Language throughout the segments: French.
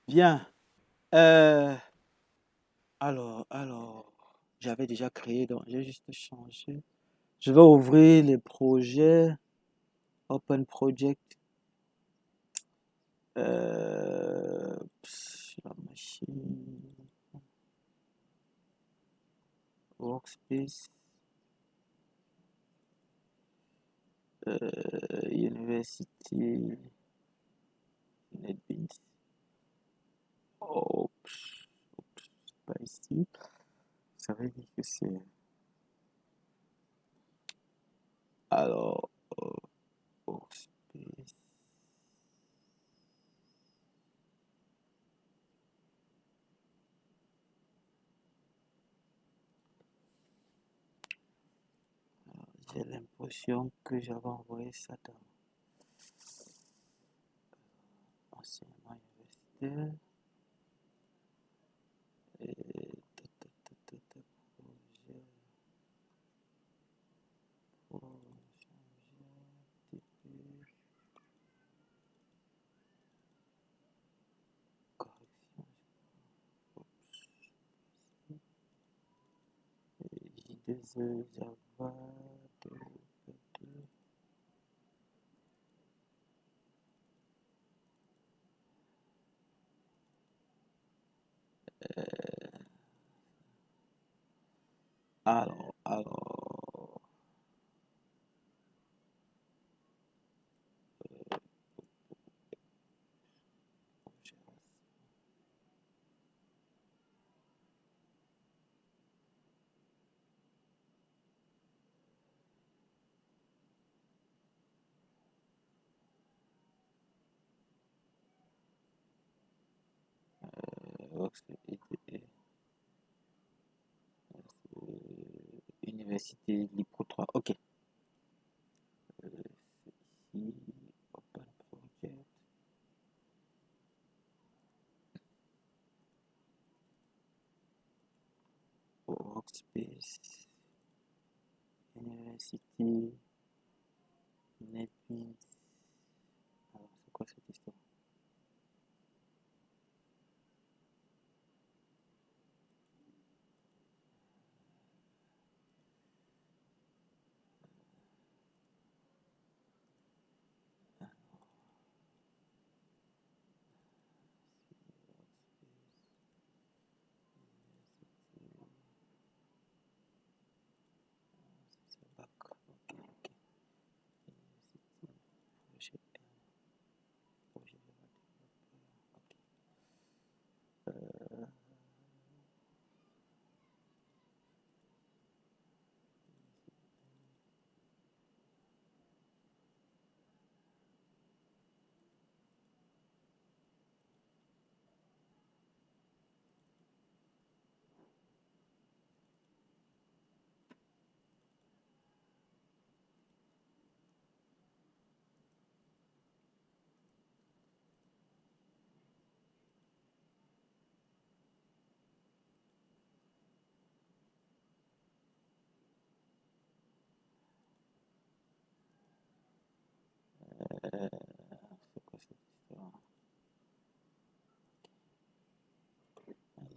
Bien. Euh, alors, j'avais déjà créé, donc j'ai juste changé. Je vais ouvrir les projets, Open Project, la machine, Workspace, University, NetBeans. Oups, c'est pas ici. Ça veut dire que c'est. Alors, Workspace. J'ai l'impression que j'avais envoyé ça dans enseignement universitaire. Et projet pour changer TP, correction, J2E, Java, développeur. Alors, Université Libre 3. Ok. Ici, Open Project, Workspace, University, NetBeans. Alors, c'est quoi cette histoire? C'est bac. Ok, ok. University, projet projet Java développeur. Ok. C'est quoi cette histoire? Alors,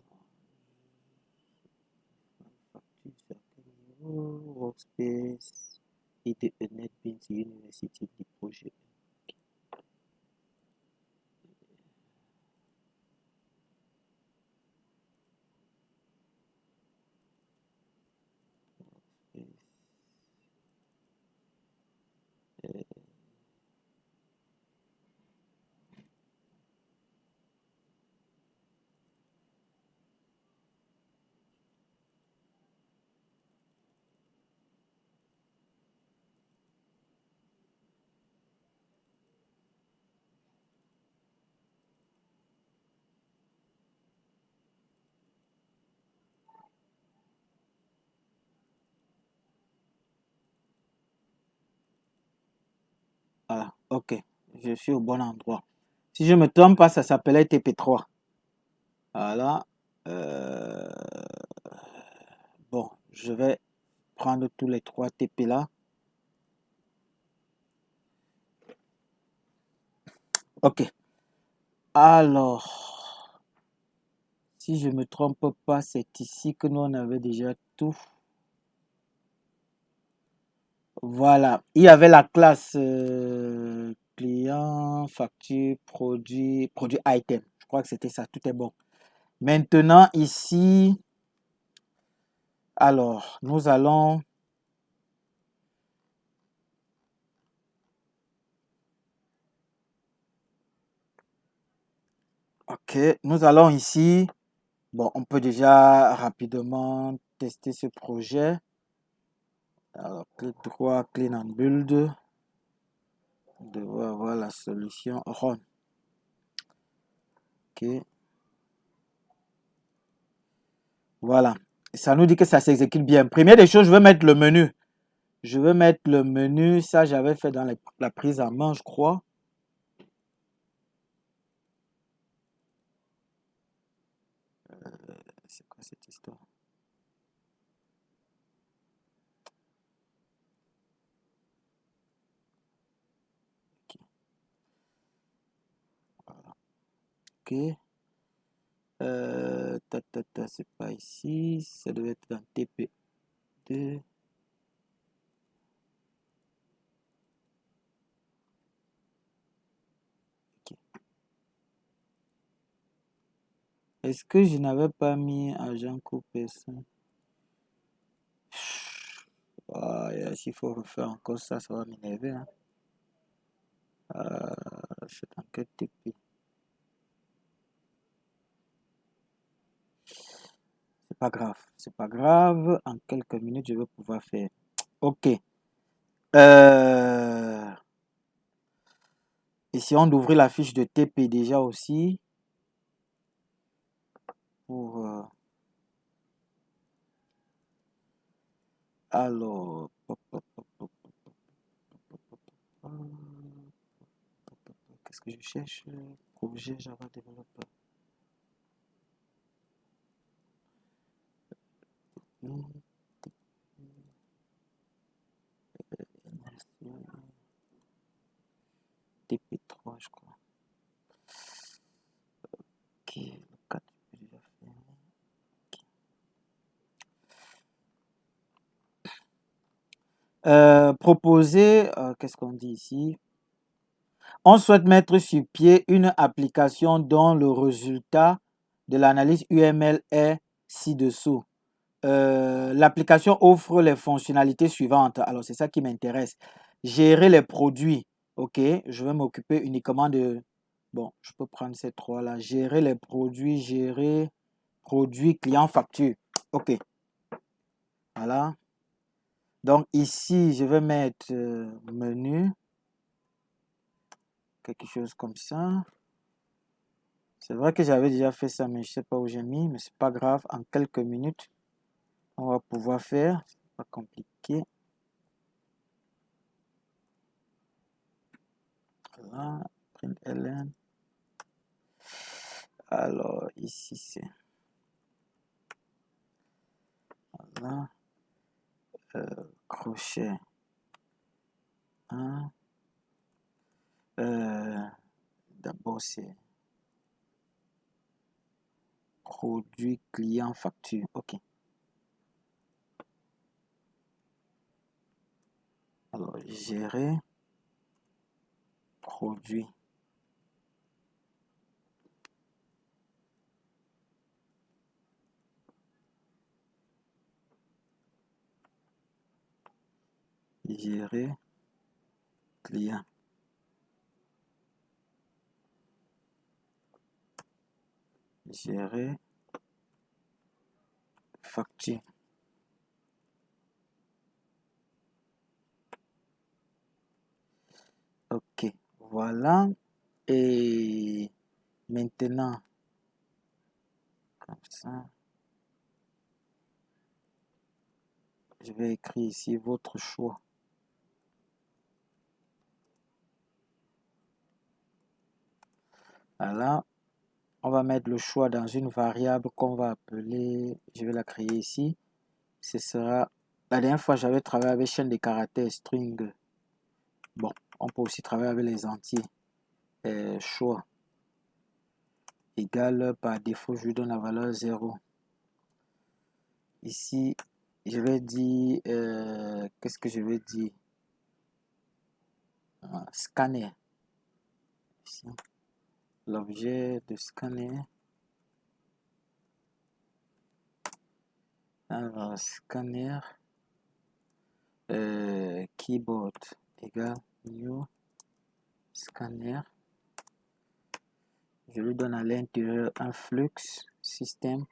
facture sur quel niveau? Workspace, IDE NetBeans University du projet. Ah, ok, je suis au bon endroit. Si je me trompe pas, ça s'appelait TP3. Voilà. Euh, Bon, je vais prendre tous les trois TP là. Ok. Alors. Si je ne me trompe pas, c'est ici que nous on avait déjà tout. Voilà, il y avait la classe client, facture, produit item. Je crois que c'était ça, tout est bon. Maintenant, ici, alors, nous allons... Ok, nous allons ici. Bon, on peut déjà rapidement tester ce projet. Alors, clic droit, clean and build. On devrait avoir la solution run. Ok. Voilà. Ça nous dit que ça s'exécute bien. Première des choses, je vais mettre le menu. Je vais mettre le menu. Ça, j'avais fait dans la prise en main, je crois. C'est quoi cette histoire? Ok. Voilà. Ok. C'est pas ici. Ça devait être dans TP2. Ok. Est-ce que je n'avais pas mis agent coupé ça? S'il faut refaire encore ça, ça va m'énerver. Hein. C'est dans quel TP? C'est pas grave. C'est pas grave. En quelques minutes, je vais pouvoir faire. Ok. Essayons d'ouvrir la fiche de TP déjà aussi. Pour, alors, qu'est-ce que je cherche? Projet Java Developer. TP3, je crois. Ok, le 4, je peux déjà faire. Proposer, qu'est-ce qu'on dit ici? On souhaite mettre sur pied une application dont le résultat de l'analyse UML est ci-dessous. L'application offre les fonctionnalités suivantes. Alors, c'est ça qui m'intéresse. Gérer les produits. OK, je vais m'occuper uniquement de... Bon, je peux prendre ces trois-là. Gérer les produits, gérer produits, client, facture. OK, voilà. Donc, ici, je vais mettre menu. Quelque chose comme ça. C'est vrai que j'avais déjà fait ça, mais je ne sais pas où j'ai mis. Mais c'est pas grave. En quelques minutes, on va pouvoir faire. C'est pas compliqué. Voilà. Print LN. Alors, ici, c'est... Voilà. Crochet. Hein. D'abord, c'est produit, client, facture. OK. Alors, gérer produit. Gérer client. Gérer facture. OK. Voilà. Et maintenant, comme ça, je vais écrire ici votre choix. Voilà. On va mettre le choix dans une variable qu'on va appeler, je vais la créer ici. Ce sera, la dernière fois j'avais travaillé avec chaîne de caractères string. Bon, on peut aussi travailler avec les entiers. Choix. égale par défaut, je lui donne la valeur 0. Ici, je vais dire, qu'est-ce que je vais dire? Scanner. Ici, l'objet de scanner. Alors, scanner, keyboard égale new scanner. Je lui donne à l'intérieur un flux système.in.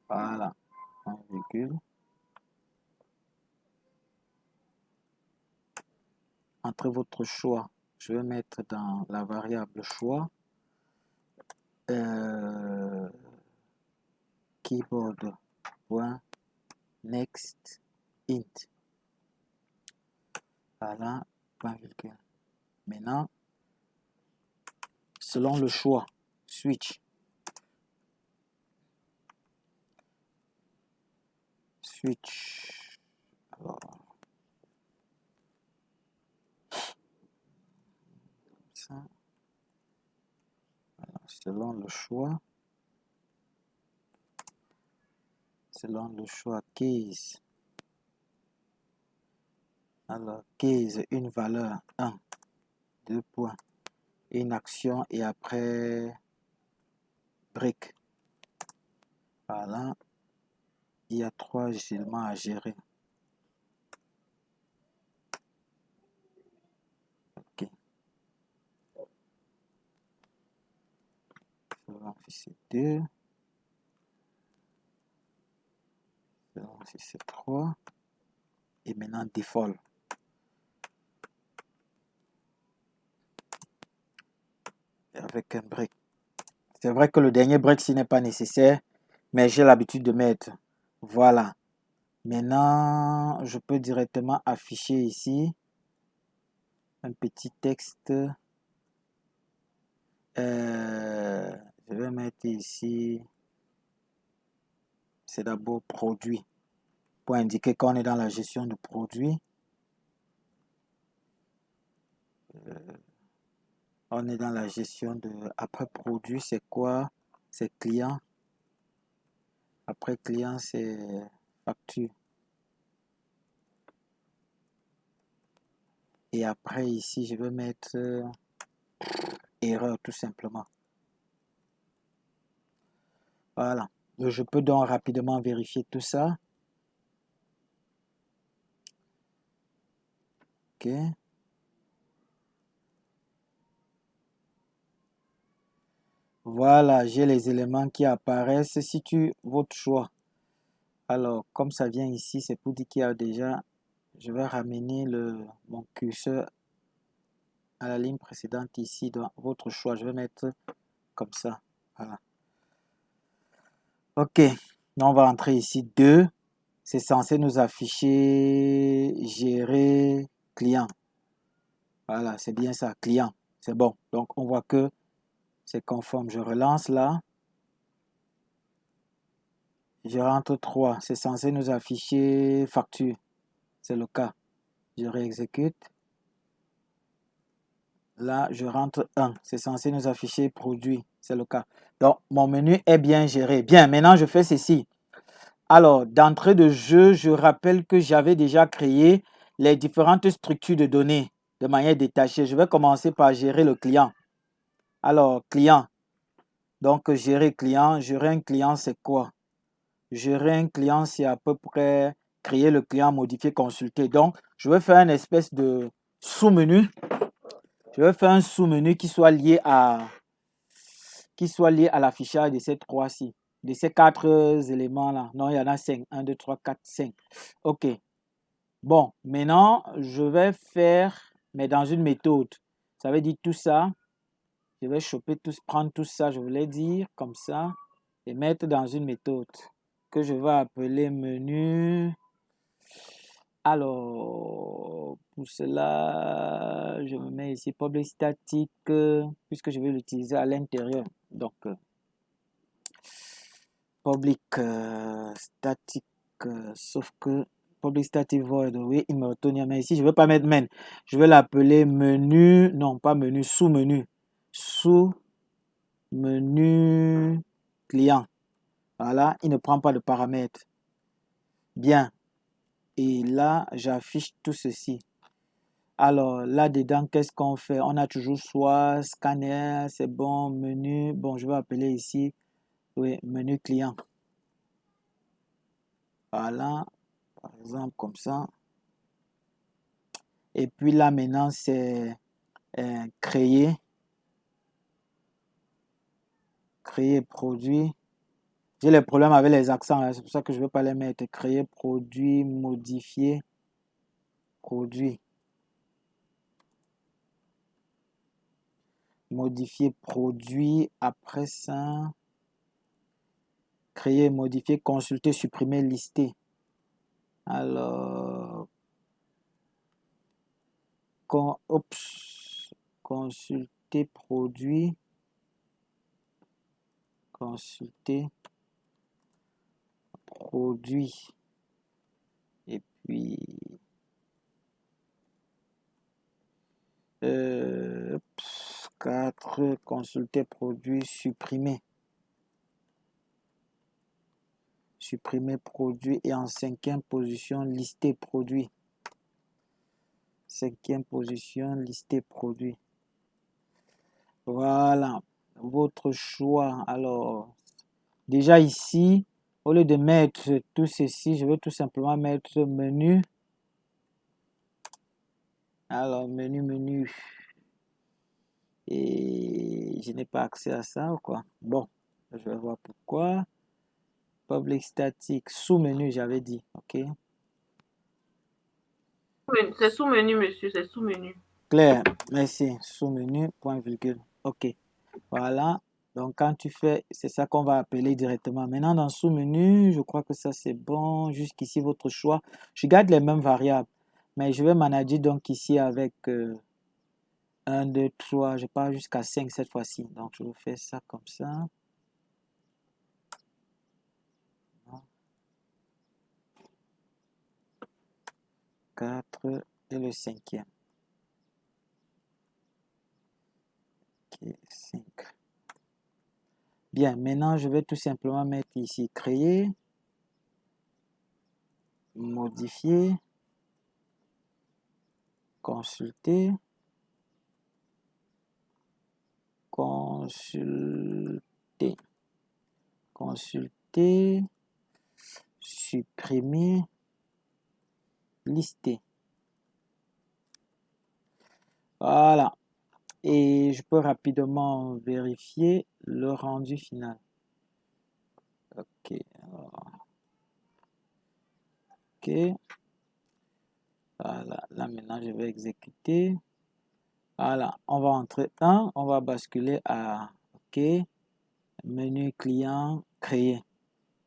Voilà, un virgule. Entrez votre choix. Je vais mettre dans la variable choix keyboard.next int. Voilà, point virgule. Maintenant, selon le choix, switch. Alors, ça. Alors, selon le choix case. Alors, case, une valeur 1, 2 points, une action et après break. Voilà, il y a 3 éléments à gérer. Ok. Selon si c'est 2, selon si c'est 3, et maintenant default. Avec un break. C'est vrai que le dernier break, s'il n'est pas nécessaire, mais j'ai l'habitude de mettre. Voilà. Maintenant, je peux directement afficher ici un petit texte. Je vais mettre ici, c'est d'abord produit, pour indiquer qu'on est dans la gestion de produits. On est dans la gestion de... Après produit, c'est quoi? C'est client. Après client, c'est facture. Et après, ici, je vais mettre erreur, tout simplement. Voilà. Je peux donc rapidement vérifier tout ça. OK. Voilà, j'ai les éléments qui apparaissent. Si tu votre choix. Alors, comme ça vient ici, c'est pour dire qu'il y a déjà... Je vais ramener mon curseur à la ligne précédente ici. Dans votre choix, je vais mettre comme ça. Voilà. OK. On va entrer ici 2. C'est censé nous afficher gérer client. Voilà, c'est bien ça, client. C'est bon. Donc, on voit que c'est conforme. Je relance là. Je rentre 3. C'est censé nous afficher facture. C'est le cas. Je réexécute. Là, je rentre 1. C'est censé nous afficher produit. C'est le cas. Donc, mon menu est bien géré. Bien, maintenant, je fais ceci. Alors, d'entrée de jeu, je rappelle que j'avais déjà créé les différentes structures de données de manière détachée. Je vais commencer par gérer le client. Alors, client. Donc, gérer client. Gérer un client, c'est quoi? Gérer un client, c'est à peu près créer le client, modifier, consulter. Donc, je vais faire une espèce de sous-menu. Je vais faire un sous-menu qui soit lié à l'affichage de ces 3-ci, de ces 4 éléments-là. Non, il y en a 5. 1, 2, 3, 4, 5. OK. Bon, maintenant, je vais faire, mais dans une méthode. Ça veut dire tout ça. Je vais prendre tout ça, je voulais dire, comme ça, et mettre dans une méthode que je vais appeler menu. Alors, pour cela, je me mets ici public statique, puisque je vais l'utiliser à l'intérieur. Donc, public static, sauf que public static void, oui, il me retourne, mais ici, je ne vais pas mettre main. Je vais l'appeler menu, non, pas menu, sous-menu. sous-menu client. Voilà, il ne prend pas de paramètres. Bien. Et là, j'affiche tout ceci. Alors, là-dedans, qu'est-ce qu'on fait? On a toujours soit scanner, c'est bon, menu. Bon, je vais appeler ici, oui, menu client. Voilà, par exemple, comme ça. Et puis là, maintenant, c'est créer produit. J'ai les problèmes avec les accents, hein, c'est pour ça que je ne veux pas les mettre. Créer produit, modifier produit. Modifier produit, après ça, créer, modifier, consulter, supprimer, lister. Alors, consulter produit, consulter produit, et puis 4, consulter produit, supprimer produit, et en 5e position, lister produit. 5e position, lister produit. Voilà, votre choix. Alors, déjà ici, au lieu de mettre tout ceci, je vais tout simplement mettre menu. Alors, menu. Et je n'ai pas accès à ça ou quoi? Bon, je vais voir pourquoi. Public statique, sous-menu, j'avais dit, ok? C'est sous-menu, monsieur, c'est sous-menu. Claire, merci. Sous-menu, point virgule. Ok, voilà. Donc, quand tu fais, c'est ça qu'on va appeler directement. Maintenant, dans sous-menu, je crois que ça, c'est bon. Jusqu'ici, votre choix. Je garde les mêmes variables. Mais je vais manager donc ici avec 1, 2, 3. Je pars jusqu'à 5 cette fois-ci. Donc, je vais faire ça comme ça. 4 et le 5e. Ok, 5. Bien, maintenant, je vais tout simplement mettre ici créer, modifier, consulter, supprimer, lister. Voilà. Et je peux rapidement vérifier le rendu final. Ok. Ok. Voilà. Là, maintenant, je vais exécuter. Voilà. On va entrer 1. On va basculer à OK. Menu client, créer.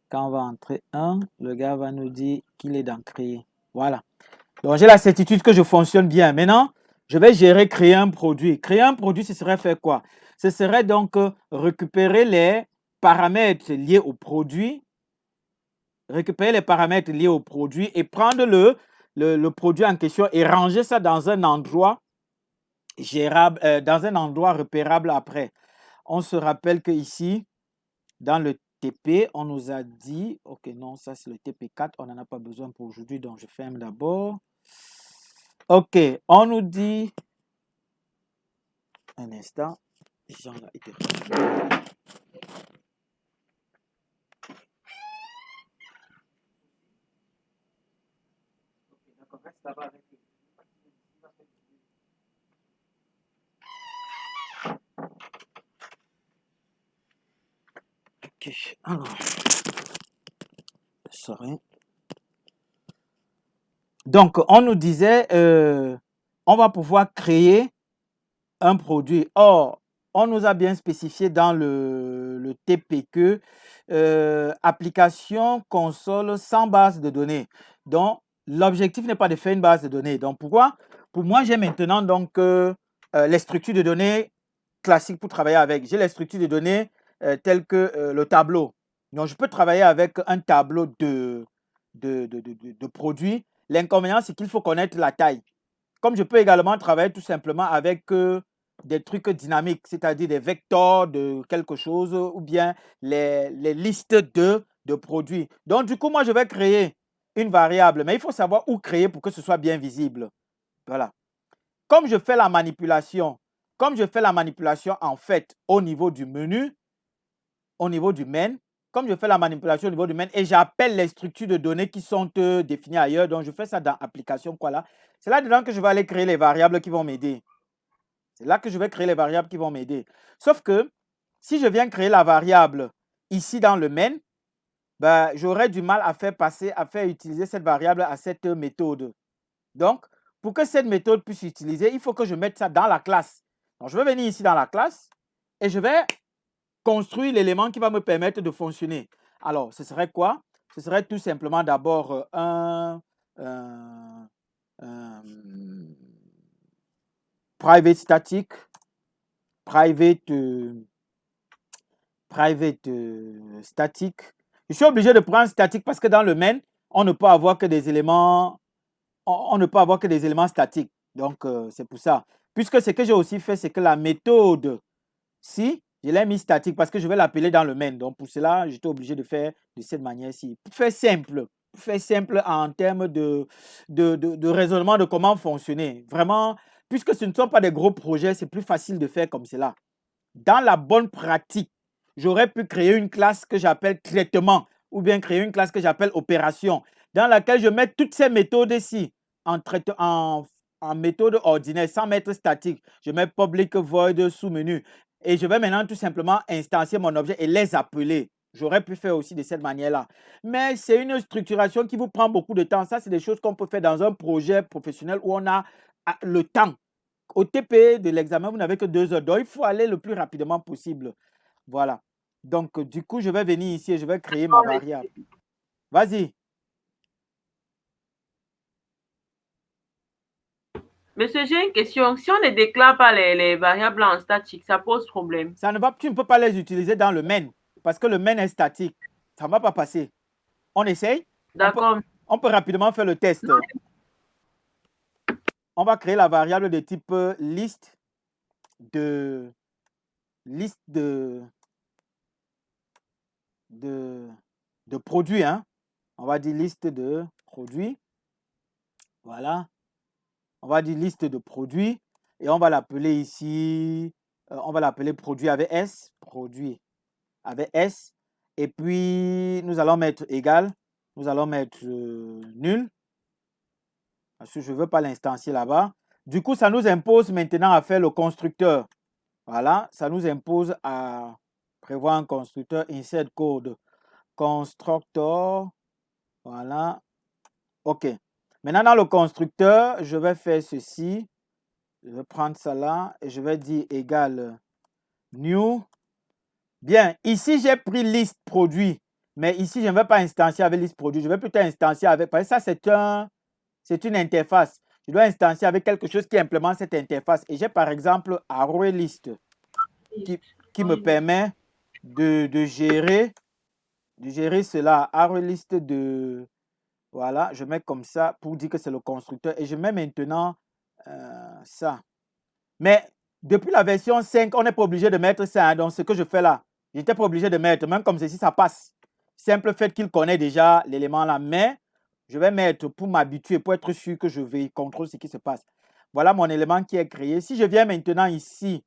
Quand on va entrer 1, le gars va nous dire qu'il est dans créer. Voilà. Donc, j'ai la certitude que je fonctionne bien. Maintenant, je vais gérer créer un produit. Créer un produit, ce serait faire quoi? Ce serait donc récupérer les paramètres liés au produit, et prendre le produit en question et ranger ça dans un endroit gérable, dans un endroit repérable après. On se rappelle que ici, dans le TP, on nous a dit, ok, non, ça c'est le TP4, on n'en a pas besoin pour aujourd'hui, donc je ferme d'abord. Ok, on nous dit, un instant, Jean a été ok, alors, sorry. Donc, on nous disait, on va pouvoir créer un produit. Or, on nous a bien spécifié dans le TP que application console sans base de données. Donc, l'objectif n'est pas de faire une base de données. Donc, pourquoi? Pour moi, j'ai maintenant donc les structures de données classiques pour travailler avec. J'ai les structures de données telles que le tableau. Donc, je peux travailler avec un tableau de produits. L'inconvénient, c'est qu'il faut connaître la taille. Comme je peux également travailler tout simplement avec des trucs dynamiques, c'est-à-dire des vecteurs de quelque chose ou bien les listes de produits. Donc, du coup, moi, je vais créer une variable, mais il faut savoir où créer pour que ce soit bien visible. Voilà. Comme je fais la manipulation, en fait au niveau du menu, au niveau du main, comme je fais la manipulation au niveau du main et j'appelle les structures de données qui sont définies ailleurs, donc je fais ça dans application quoi là. C'est là-dedans que je vais aller créer les variables qui vont m'aider. C'est là que je vais créer les variables qui vont m'aider. Sauf que si je viens créer la variable ici dans le main, ben, j'aurais du mal à faire utiliser cette variable à cette méthode. Donc, pour que cette méthode puisse utiliser, il faut que je mette ça dans la classe. Donc, je vais venir ici dans la classe et je vais construire l'élément qui va me permettre de fonctionner. Alors, ce serait quoi? Ce serait tout simplement d'abord un private static, private static. Je suis obligé de prendre statique parce que dans le main, on ne peut avoir que des éléments, on ne peut avoir que des éléments statiques. Donc, c'est pour ça. Puisque ce que j'ai aussi fait, c'est que la méthode, si, je l'ai mis statique parce que je vais l'appeler dans le main. Donc, pour cela, j'étais obligé de faire de cette manière-ci. Pour faire simple en termes de raisonnement de comment fonctionner. Vraiment, puisque ce ne sont pas des gros projets, c'est plus facile de faire comme cela. Dans la bonne pratique, j'aurais pu créer une classe que j'appelle traitement ou bien créer une classe que j'appelle opération dans laquelle je mets toutes ces méthodes-ci en méthode ordinaire sans mettre statique. Je mets public void sous-menu et je vais maintenant tout simplement instancier mon objet et les appeler. J'aurais pu faire aussi de cette manière-là. Mais c'est une structuration qui vous prend beaucoup de temps. Ça, c'est des choses qu'on peut faire dans un projet professionnel où on a le temps. Au TP de l'examen, vous n'avez que 2 heures. Donc, il faut aller le plus rapidement possible. Voilà. Donc, du coup, je vais venir ici et je vais créer ma variable. Vas-y. Monsieur, j'ai une question. Si on ne déclare pas les variables en statique, ça pose problème. Tu ne peux pas les utiliser dans le main parce que le main est statique. Ça ne va pas passer. On essaye? D'accord. On peut rapidement faire le test. Non, On va créer la variable de type liste de produits. Hein. On va dire liste de produits. Voilà. On va dire liste de produits et on va l'appeler ici, on va l'appeler produit avec S, produit avec S. Et puis, nous allons mettre égal, nous allons mettre nul, parce que je ne veux pas l'instancier là-bas. Du coup, ça nous impose maintenant à faire le constructeur. Voilà, ça nous impose à prévoir un constructeur insert code constructor. Voilà, OK. Maintenant, dans le constructeur, je vais faire ceci. Je vais prendre ça là et je vais dire égal new. Bien, ici, j'ai pris liste produit. Mais ici, je ne vais pas instancier avec liste produit. Je vais plutôt instancier avec... Parce que ça, c'est une interface. Je dois instancier avec quelque chose qui implémente cette interface. Et j'ai par exemple arrow list qui me permet de gérer cela. Arrow list de... Voilà, je mets comme ça pour dire que c'est le constructeur. Et je mets maintenant ça. Mais depuis la version 5, on n'est pas obligé de mettre ça. Hein. Donc, ce que je fais là, je n'étais pas obligé de mettre. Même comme ceci, ça passe. Simple fait qu'il connaît déjà l'élément là. Mais je vais mettre pour m'habituer, pour être sûr que je vais contrôler ce qui se passe. Voilà mon élément qui est créé. Si je viens maintenant ici,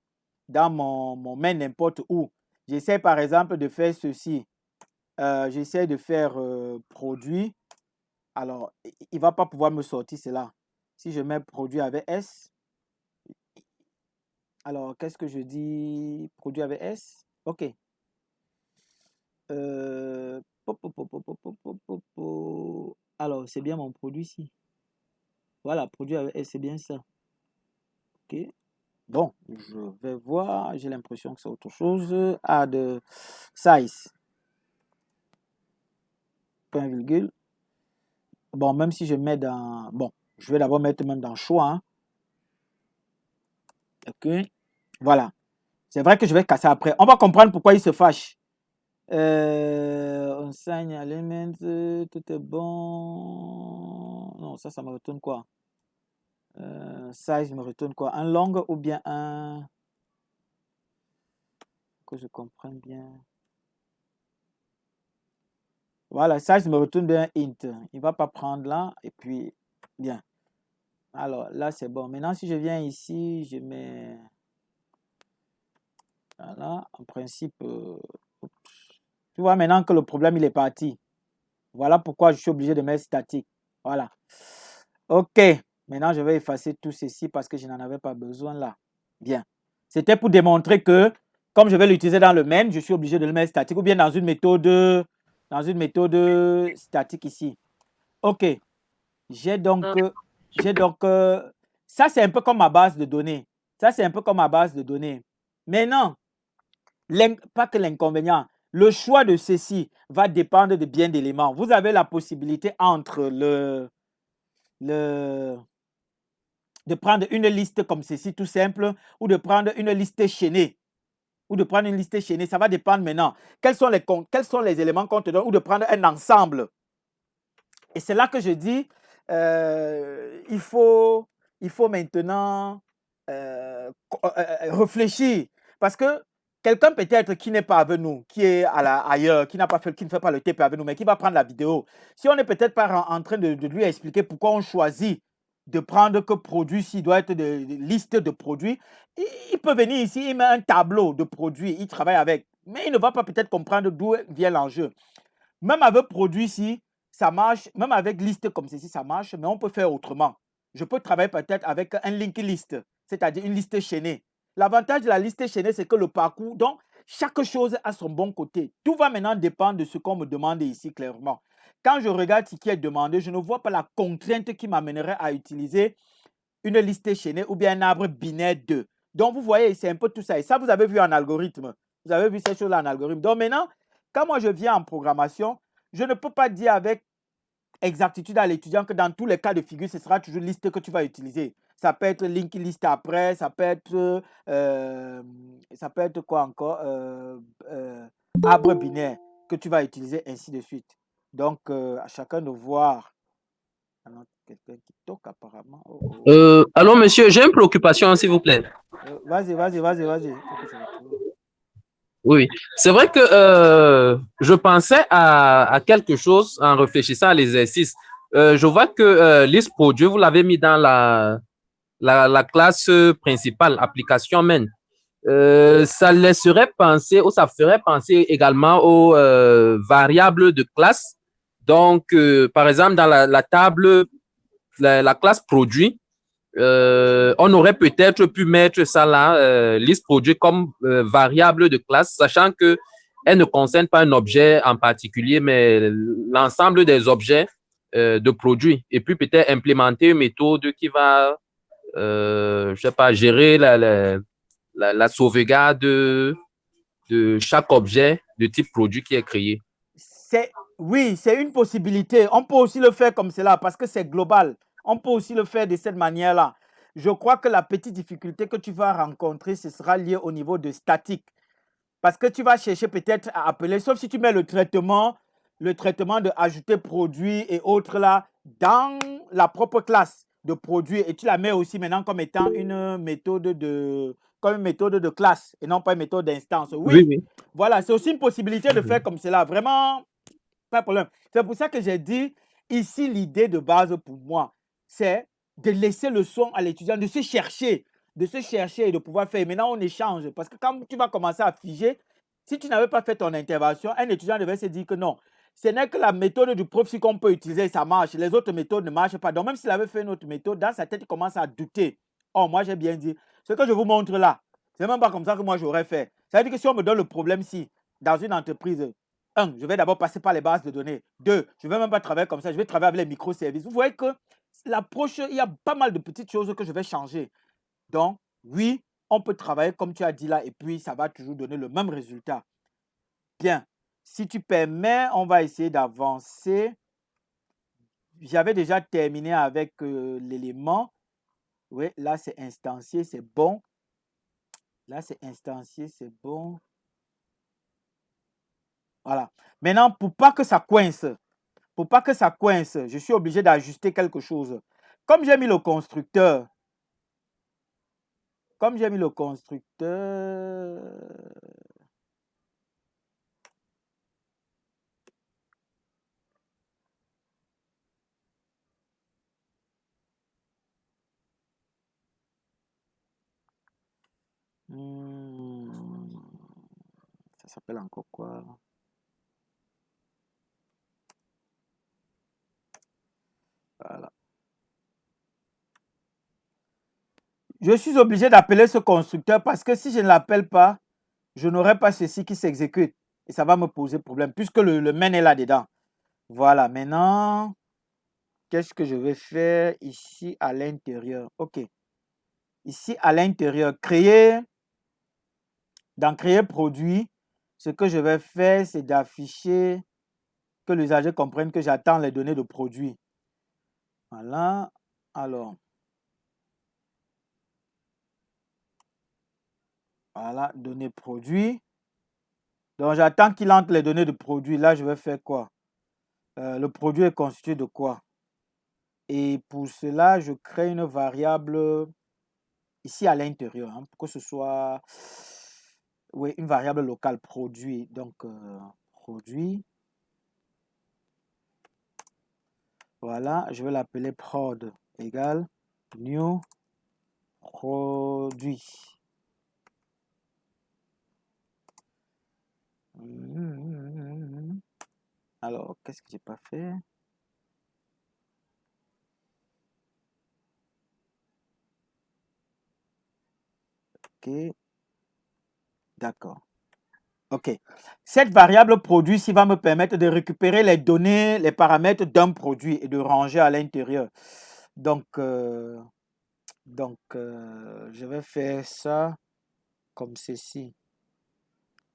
dans mon main n'importe où, j'essaie par exemple de faire ceci. J'essaie de faire produit. Alors, il ne va pas pouvoir me sortir cela. Si je mets produit avec S, alors, qu'est-ce que je dis? Produit avec S? OK. Alors, c'est bien mon produit ici. Voilà, produit avec S, c'est bien ça. OK. Bon, je vais voir. J'ai l'impression que c'est autre chose. Add size. Point virgule. Bon, même si je mets dans... Bon, je vais d'abord mettre même dans choix. Hein. OK. Voilà. C'est vrai que je vais casser après. On va comprendre pourquoi il se fâche. On signe element, tout est bon. Non, ça me retourne quoi? Size me retourne quoi? Un long ou bien un... que je comprenne bien. Voilà, ça, je me retourne d'un int. Il ne va pas prendre là. Et puis, bien. Alors, là, c'est bon. Maintenant, si je viens ici, je mets... Voilà, en principe... tu vois maintenant que le problème, il est parti. Voilà pourquoi je suis obligé de mettre statique. Voilà. OK. Maintenant, je vais effacer tout ceci parce que je n'en avais pas besoin là. Bien. C'était pour démontrer que, comme je vais l'utiliser dans le main, je suis obligé de le mettre statique ou bien dans une méthode statique ici. OK. J'ai donc, ça c'est un peu comme ma base de données. Ça c'est un peu comme ma base de données. Maintenant, pas que l'inconvénient, le choix de ceci va dépendre de bien d'éléments. Vous avez la possibilité entre de prendre une liste comme ceci, tout simple, ou de prendre une liste chaînée. Ça va dépendre maintenant. Quels sont les éléments qu'on te donne, ou de prendre un ensemble. Et c'est là que je dis, il faut maintenant réfléchir. Parce que quelqu'un peut-être qui n'est pas avec nous, qui est ailleurs, qui ne fait pas le TP avec nous, mais qui va prendre la vidéo, si on n'est peut-être pas en train de lui expliquer pourquoi on choisit de prendre que produit, s'il doit être de liste de produits, il peut venir ici, il met un tableau de produits, il travaille avec, mais il ne va pas peut-être comprendre d'où vient l'enjeu. Même avec produit ici, ça marche, même avec liste comme ceci, ça marche, mais on peut faire autrement. Je peux travailler peut-être avec un linked list, c'est-à-dire une liste chaînée. L'avantage de la liste chaînée, c'est que le parcours, donc chaque chose a son bon côté. Tout va maintenant dépendre de ce qu'on me demande ici clairement. Quand je regarde ce qui est demandé, je ne vois pas la contrainte qui m'amènerait à utiliser une liste chaînée ou bien un arbre binaire 2. Donc, vous voyez, c'est un peu tout ça. Et ça, vous avez vu en algorithme. Vous avez vu ces choses-là en algorithme. Donc, maintenant, quand moi je viens en programmation, je ne peux pas dire avec exactitude à l'étudiant que dans tous les cas de figure, ce sera toujours liste que tu vas utiliser. Ça peut être linked list après, ça peut être quoi encore arbre binaire que tu vas utiliser, ainsi de suite. Donc, à chacun de voir. Alors, quelqu'un qui toque apparemment. Allô, monsieur, j'ai une préoccupation, s'il vous plaît. Vas-y. Faut que je retrouve. Oui, c'est vrai que je pensais à quelque chose en réfléchissant à l'exercice. Je vois que liste produit, vous l'avez mis dans la classe principale, application main. Ça laisserait penser, ou ça ferait penser également aux variables de classe. Donc, par exemple, dans la table, la classe produit, on aurait peut-être pu mettre ça là, liste produit comme variable de classe, sachant que elle ne concerne pas un objet en particulier, mais l'ensemble des objets de produits. Et puis peut-être implémenter une méthode qui va, je sais pas, gérer la sauvegarde de chaque objet de type produit qui est créé. Oui, c'est une possibilité. On peut aussi le faire comme cela parce que c'est global. On peut aussi le faire de cette manière-là. Je crois que la petite difficulté que tu vas rencontrer, ce sera lié au niveau de statique. Parce que tu vas chercher peut-être à appeler, sauf si tu mets le traitement de ajouter produit et autres là dans la propre classe de produit et tu la mets aussi maintenant comme étant une méthode de classe et non pas une méthode d'instance. Oui, Oui, oui. voilà, c'est aussi une possibilité de faire comme cela. Vraiment, pas de problème. C'est pour ça que j'ai dit ici, l'idée de base pour moi, c'est de laisser le soin à l'étudiant de se chercher et de pouvoir faire. Et maintenant, on échange. Parce que quand tu vas commencer à figer, si tu n'avais pas fait ton intervention, un étudiant devait se dire que non, ce n'est que la méthode du prof si qu'on peut utiliser, ça marche. Les autres méthodes ne marchent pas. Donc, même s'il avait fait une autre méthode, dans sa tête, il commence à douter. Oh, moi, j'ai bien dit. Ce que je vous montre là, c'est même pas comme ça que moi, j'aurais fait. Ça veut dire que si on me donne le problème, si dans une entreprise, je vais d'abord passer par les bases de données. 2, je ne vais même pas travailler comme ça. Je vais travailler avec les microservices. Vous voyez que l'approche, il y a pas mal de petites choses que je vais changer. Donc, oui, on peut travailler comme tu as dit là et puis ça va toujours donner le même résultat. Bien. Si tu permets, on va essayer d'avancer. J'avais déjà terminé avec l'élément. Oui, là, c'est instancié, c'est bon. Là, c'est instancié, c'est bon. Voilà. Maintenant, pour pas que ça coince, je suis obligé d'ajuster quelque chose. Comme j'ai mis le constructeur, Ça s'appelle encore quoi? Voilà. Je suis obligé d'appeler ce constructeur parce que si je ne l'appelle pas, je n'aurai pas ceci qui s'exécute. Et ça va me poser problème puisque le main est là-dedans. Voilà, maintenant, qu'est-ce que je vais faire ici à l'intérieur? OK. Ici à l'intérieur, dans créer produit, ce que je vais faire, c'est d'afficher que l'usager comprenne que j'attends les données de produit. Voilà. Alors, voilà, données produit. Donc, j'attends qu'il entre les données de produit. Là, je vais faire quoi? Le produit est constitué de quoi? Et pour cela, je crée une variable ici à l'intérieur, hein, pour que ce soit oui, une variable locale produit. Donc, produit. Voilà, je vais l'appeler prod égale new produit. Alors, qu'est-ce que j'ai pas fait? Ok, d'accord. Ok. Cette variable produit ci va me permettre de récupérer les données, les paramètres d'un produit et de ranger à l'intérieur. Donc, je vais faire ça comme ceci.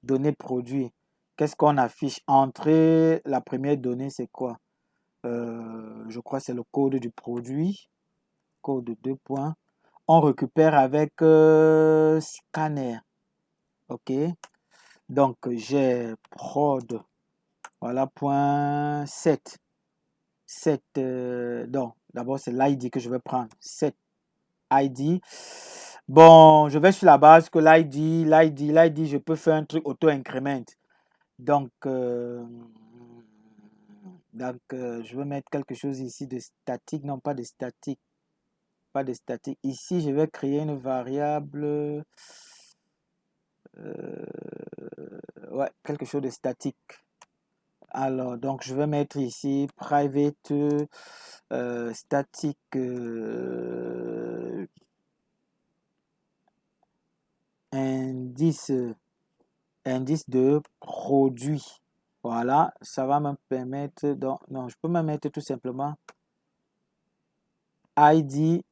Données produit. Qu'est-ce qu'on affiche? Entrée, la première donnée, c'est quoi? Je crois que c'est le code du produit. Code 2 points. On récupère avec scanner. OK. Donc, j'ai prod. Voilà, point 7. 7. Non, d'abord, c'est l'ID que je vais prendre. 7 ID. Bon, je vais sur la base que l'ID, je peux faire un truc auto-increment. Donc, je vais mettre quelque chose ici de statique. Non, pas de statique. Pas de statique. Ici, je vais créer une variable. Ouais, quelque chose de statique. Alors, donc, je vais mettre ici private static indice, indice de produit. Voilà, ça va me permettre. Donc, non, je peux me mettre tout simplement ID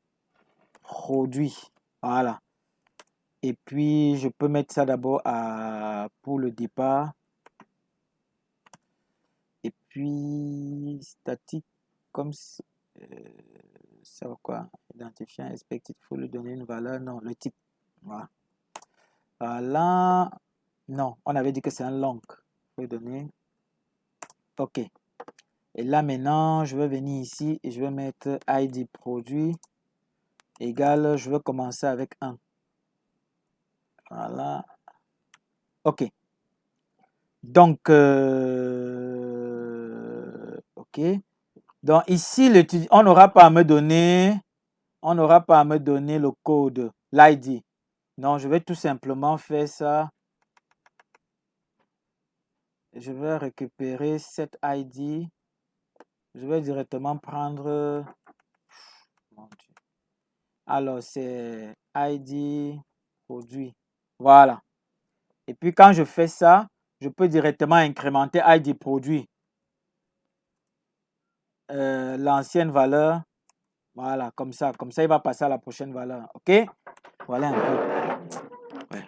produit. Voilà. Et puis, je peux mettre ça d'abord pour le départ. Et puis, statique, comme ça va quoi? Identifiant, expected, il faut lui donner une valeur. Non, le type. Voilà. Voilà. Non, on avait dit que c'est un long. Il faut donner. OK. Et là, maintenant, je vais venir ici et je vais mettre ID produit égale, je vais commencer avec 1. Voilà. OK. Donc, OK. Donc, ici, on n'aura pas à me donner, le code, l'ID. Non, je vais tout simplement faire ça. Je vais récupérer cette ID. Je vais directement prendre. Mon Dieu. Alors, c'est ID produit. Voilà. Et puis, quand je fais ça, je peux directement incrémenter ID produit. L'ancienne valeur. Voilà, comme ça. Comme ça, il va passer à la prochaine valeur. OK? Voilà un peu. Ouais.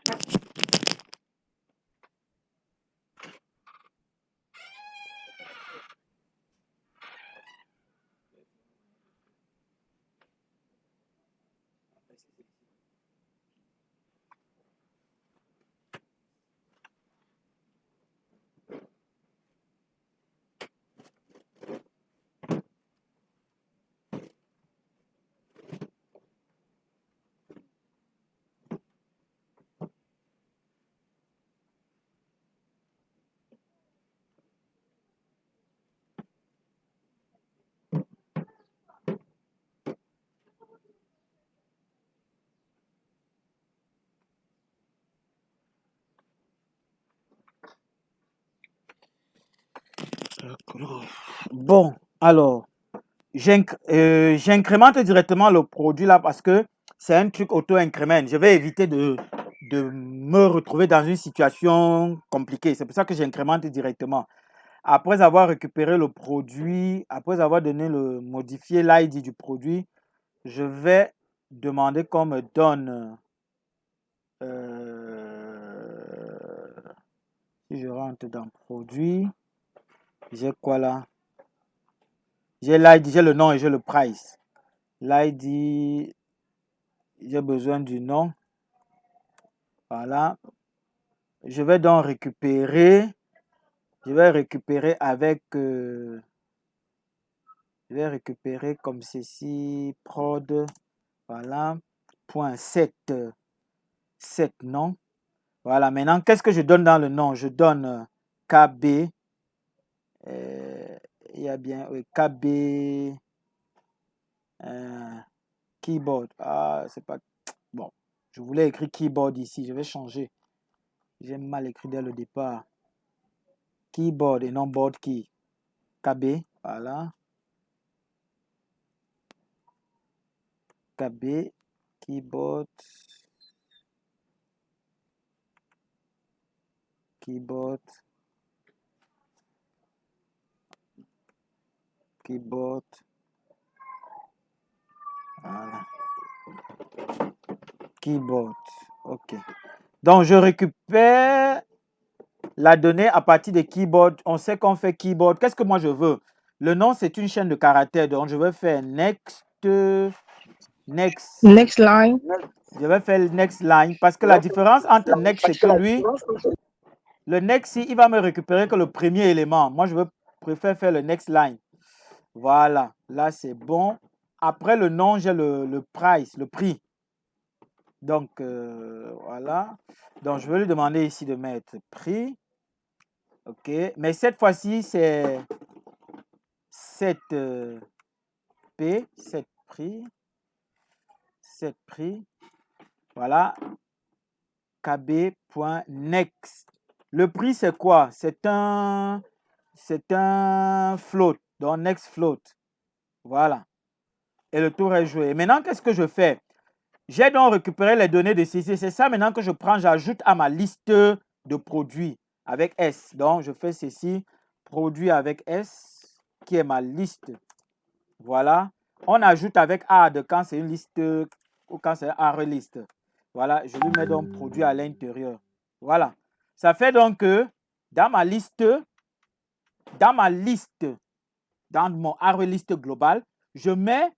Bon, alors, j'incrémente directement le produit là parce que c'est un truc auto-incrément. Je vais éviter de me retrouver dans une situation compliquée. C'est pour ça que j'incrémente directement. Après avoir récupéré le produit, après avoir modifié l'ID du produit, je vais demander qu'on me donne, si je rentre dans produit, j'ai quoi là? J'ai l'ID, j'ai le nom et j'ai le price. L'ID, j'ai besoin du nom. Voilà. Je vais donc récupérer. Je vais récupérer avec. Je vais récupérer comme ceci. Prod. Voilà. Point 7. 7 nom. Voilà. Maintenant, qu'est-ce que je donne dans le nom? Je donne KB. Il y a bien. Oui, KB. Keyboard. Ah, c'est pas. Bon. Je voulais écrire keyboard ici. Je vais changer. J'ai mal écrit dès le départ. Keyboard et non board key. KB. Voilà. KB. Keyboard. Keyboard. Keyboard. Voilà. Keyboard. OK. Donc, je récupère la donnée à partir de keyboard. On sait qu'on fait keyboard. Qu'est-ce que moi je veux? Le nom, c'est une chaîne de caractères. Donc, je vais faire next. Next line. Je vais faire next line parce que la différence entre next, c'est que lui, le next, il va me récupérer que le premier élément. Moi, je préfère faire le next line. Voilà. Là, c'est bon. Après le nom, j'ai le price, le prix. Donc, voilà. Donc, je vais lui demander ici de mettre prix. OK. Mais cette fois-ci, c'est 7 P, 7 prix. 7 prix. Voilà. KB.next. Le prix, c'est quoi? C'est un float. Donc, next float. Voilà. Et le tour est joué. Et maintenant, qu'est-ce que je fais? J'ai donc récupéré les données de ceci. C'est ça maintenant que je prends, j'ajoute à ma liste de produits avec S. Donc, je fais ceci, produit avec S, qui est ma liste. Voilà. On ajoute avec add quand c'est une liste ou quand c'est un liste. Voilà, je lui mets donc produit à l'intérieur. Voilà. Ça fait donc que dans ma liste, dans mon liste global, je mets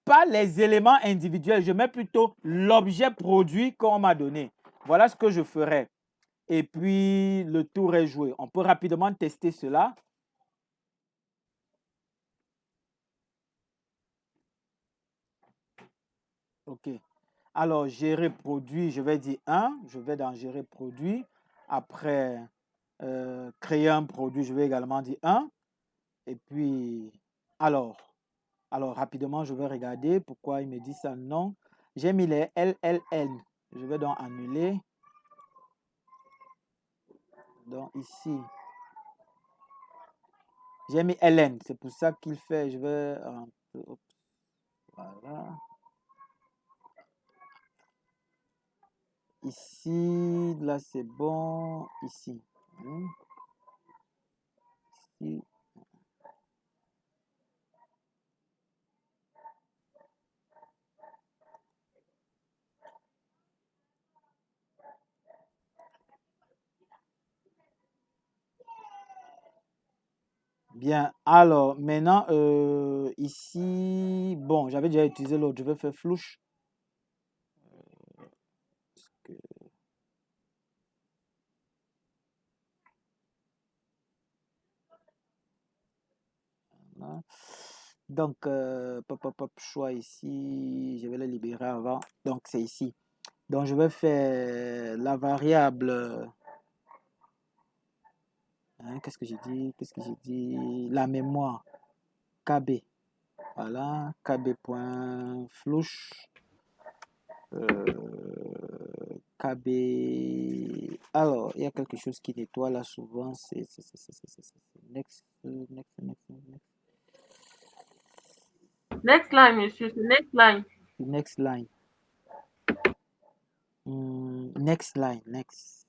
pas les éléments individuels, je mets plutôt l'objet produit qu'on m'a donné. Voilà ce que je ferai. Et puis, le tour est joué. On peut rapidement tester cela. OK. Alors, gérer produit, je vais dire 1. Je vais dans gérer produit. Après, créer un produit, je vais également dire 1. Et puis, alors rapidement, je vais regarder pourquoi il me dit ça. Non. J'ai mis les LLN. Je vais donc annuler. Donc, ici, j'ai mis LN. C'est pour ça qu'il fait. Je vais. Voilà. Ici, là, c'est bon. Ici. Ici. Bien, alors maintenant, ici, bon, j'avais déjà utilisé l'autre, je vais faire flouche. Voilà. Donc, choix ici, je vais le libérer avant. Donc, c'est ici. Donc, je vais faire la variable. Qu'est-ce que j'ai dit? La mémoire. KB. Voilà. KB.flouche. KB. Alors, il y a quelque chose qui nettoie là souvent. C'est next. Next line, monsieur, c'est next line. Next line. Next line. Next.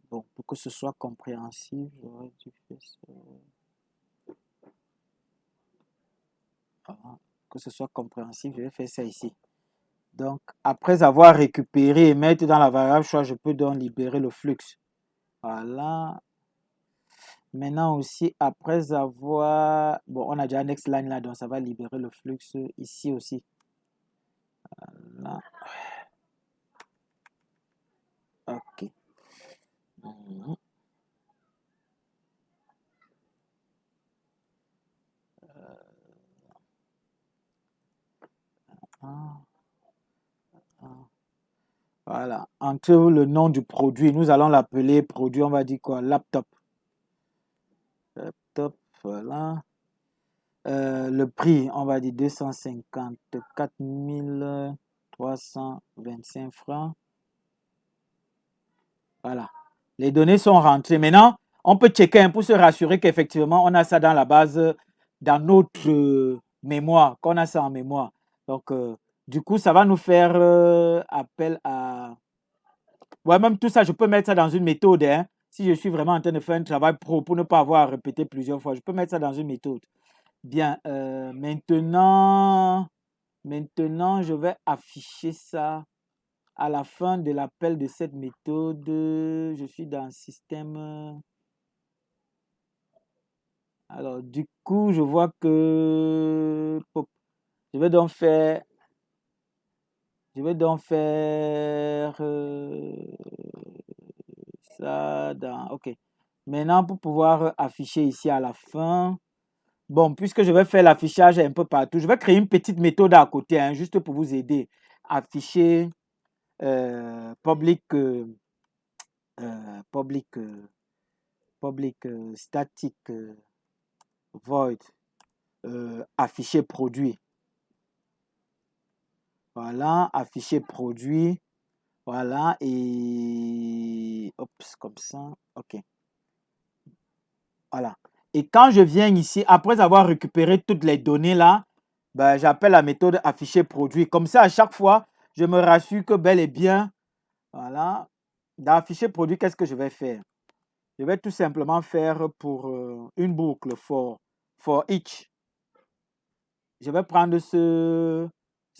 Bon, pour que ce soit compréhensible, j'aurais dû faire ça. Que ce soit compréhensible, je vais faire ça ici. Donc, après avoir récupéré et mettre dans la variable choix, je peux donc libérer le flux. Voilà. Maintenant aussi, après avoir... Bon, on a déjà next line là, donc ça va libérer le flux ici aussi. Voilà. Ok. Voilà. Entre le nom du produit, nous allons l'appeler produit, on va dire quoi? Laptop. Laptop, voilà. Le prix, on va dire 254 325 francs. Voilà. Les données sont rentrées. Maintenant, on peut checker pour se rassurer qu'effectivement, on a ça dans la base, dans notre mémoire, qu'on a ça en mémoire. Donc, du coup, ça va nous faire appel à... Ouais, même tout ça, je peux mettre ça dans une méthode. Hein. Si je suis vraiment en train de faire un travail pro pour ne pas avoir à répéter plusieurs fois, je peux mettre ça dans une méthode. Bien, maintenant, je vais afficher ça à la fin de l'appel de cette méthode. Je suis dans le système. Alors, du coup, je vois que je vais donc faire ça dans... OK. Maintenant, pour pouvoir afficher ici à la fin, bon, puisque je vais faire l'affichage un peu partout, je vais créer une petite méthode à côté, hein, juste pour vous aider. Afficher public static void afficher produit. Voilà, afficher produit. Voilà, et oups, comme ça. OK. Voilà. Et quand je viens ici, après avoir récupéré toutes les données là, ben, j'appelle la méthode afficher produit. Comme ça, à chaque fois, je me rassure que bel et bien, voilà, dans afficher produit, qu'est-ce que je vais faire? Je vais tout simplement faire pour une boucle for each. Je vais prendre ce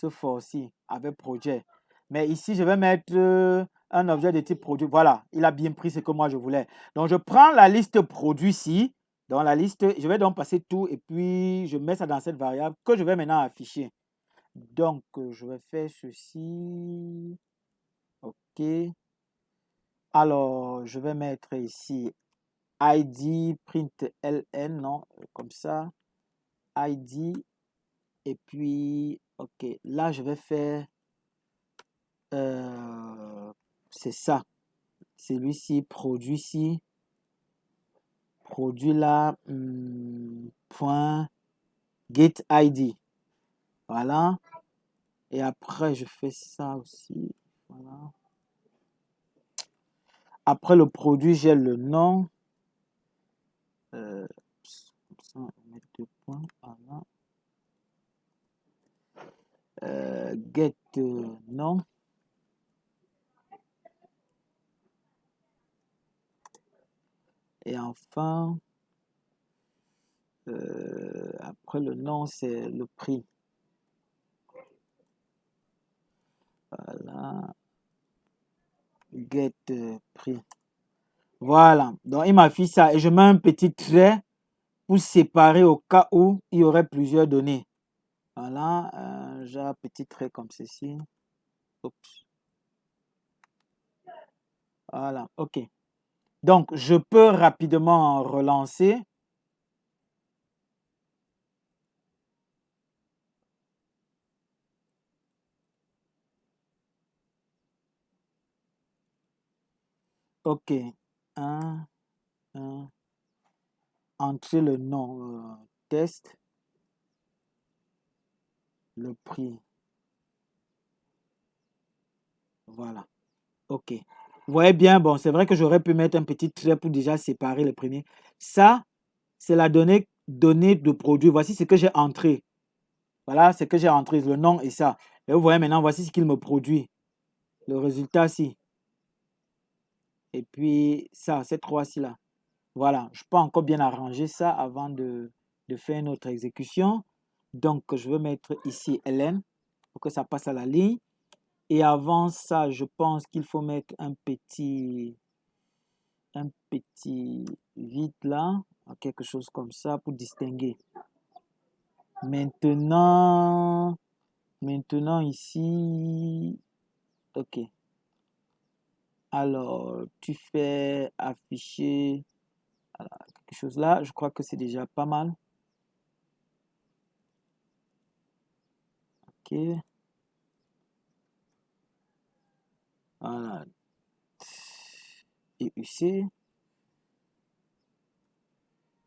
for-ci avec projet. Mais ici, je vais mettre un objet de type produit. Voilà, il a bien pris ce que moi je voulais. Donc, je prends la liste produit-ci. Dans la liste, je vais donc passer tout et puis je mets ça dans cette variable que je vais maintenant afficher. Donc, je vais faire ceci. OK. Alors, je vais mettre ici ID print ln, non, comme ça. ID. Et puis, OK, là, je vais faire, c'est ça. Celui-ci, produit-ci, produit là, point get ID. Voilà. Et après, je fais ça aussi. Voilà. Après le produit, j'ai le nom. Comme ça, on va mettre 2 points. Voilà. Get nom. Et enfin, après le nom, c'est le prix. Voilà. Get prix. Voilà. Donc, il m'affiche ça et je mets un petit trait pour séparer au cas où il y aurait plusieurs données. Voilà. J'ai un petit trait comme ceci. Oups. Voilà. OK. Donc, je peux rapidement relancer. OK. Entrer le nom test. le prix. Voilà. OK. Vous voyez bien, bon, c'est vrai que j'aurais pu mettre un petit trait pour déjà séparer les premiers. Ça, c'est la donnée de produit. Voici ce que j'ai entré. Voilà ce que j'ai entré, le nom et ça. Et vous voyez maintenant, voici ce qu'il me produit. Le résultat ci. Et puis ça, ces trois-ci là. Voilà, je peux encore bien arranger ça avant de faire notre exécution. Donc, je vais mettre ici LN pour que ça passe à la ligne. Et avant ça, je pense qu'il faut mettre un petit vide là, quelque chose comme ça pour distinguer. Maintenant ici, ok. Alors, tu fais afficher quelque chose là. Je crois que c'est déjà pas mal. Ok. Voilà. Et UC.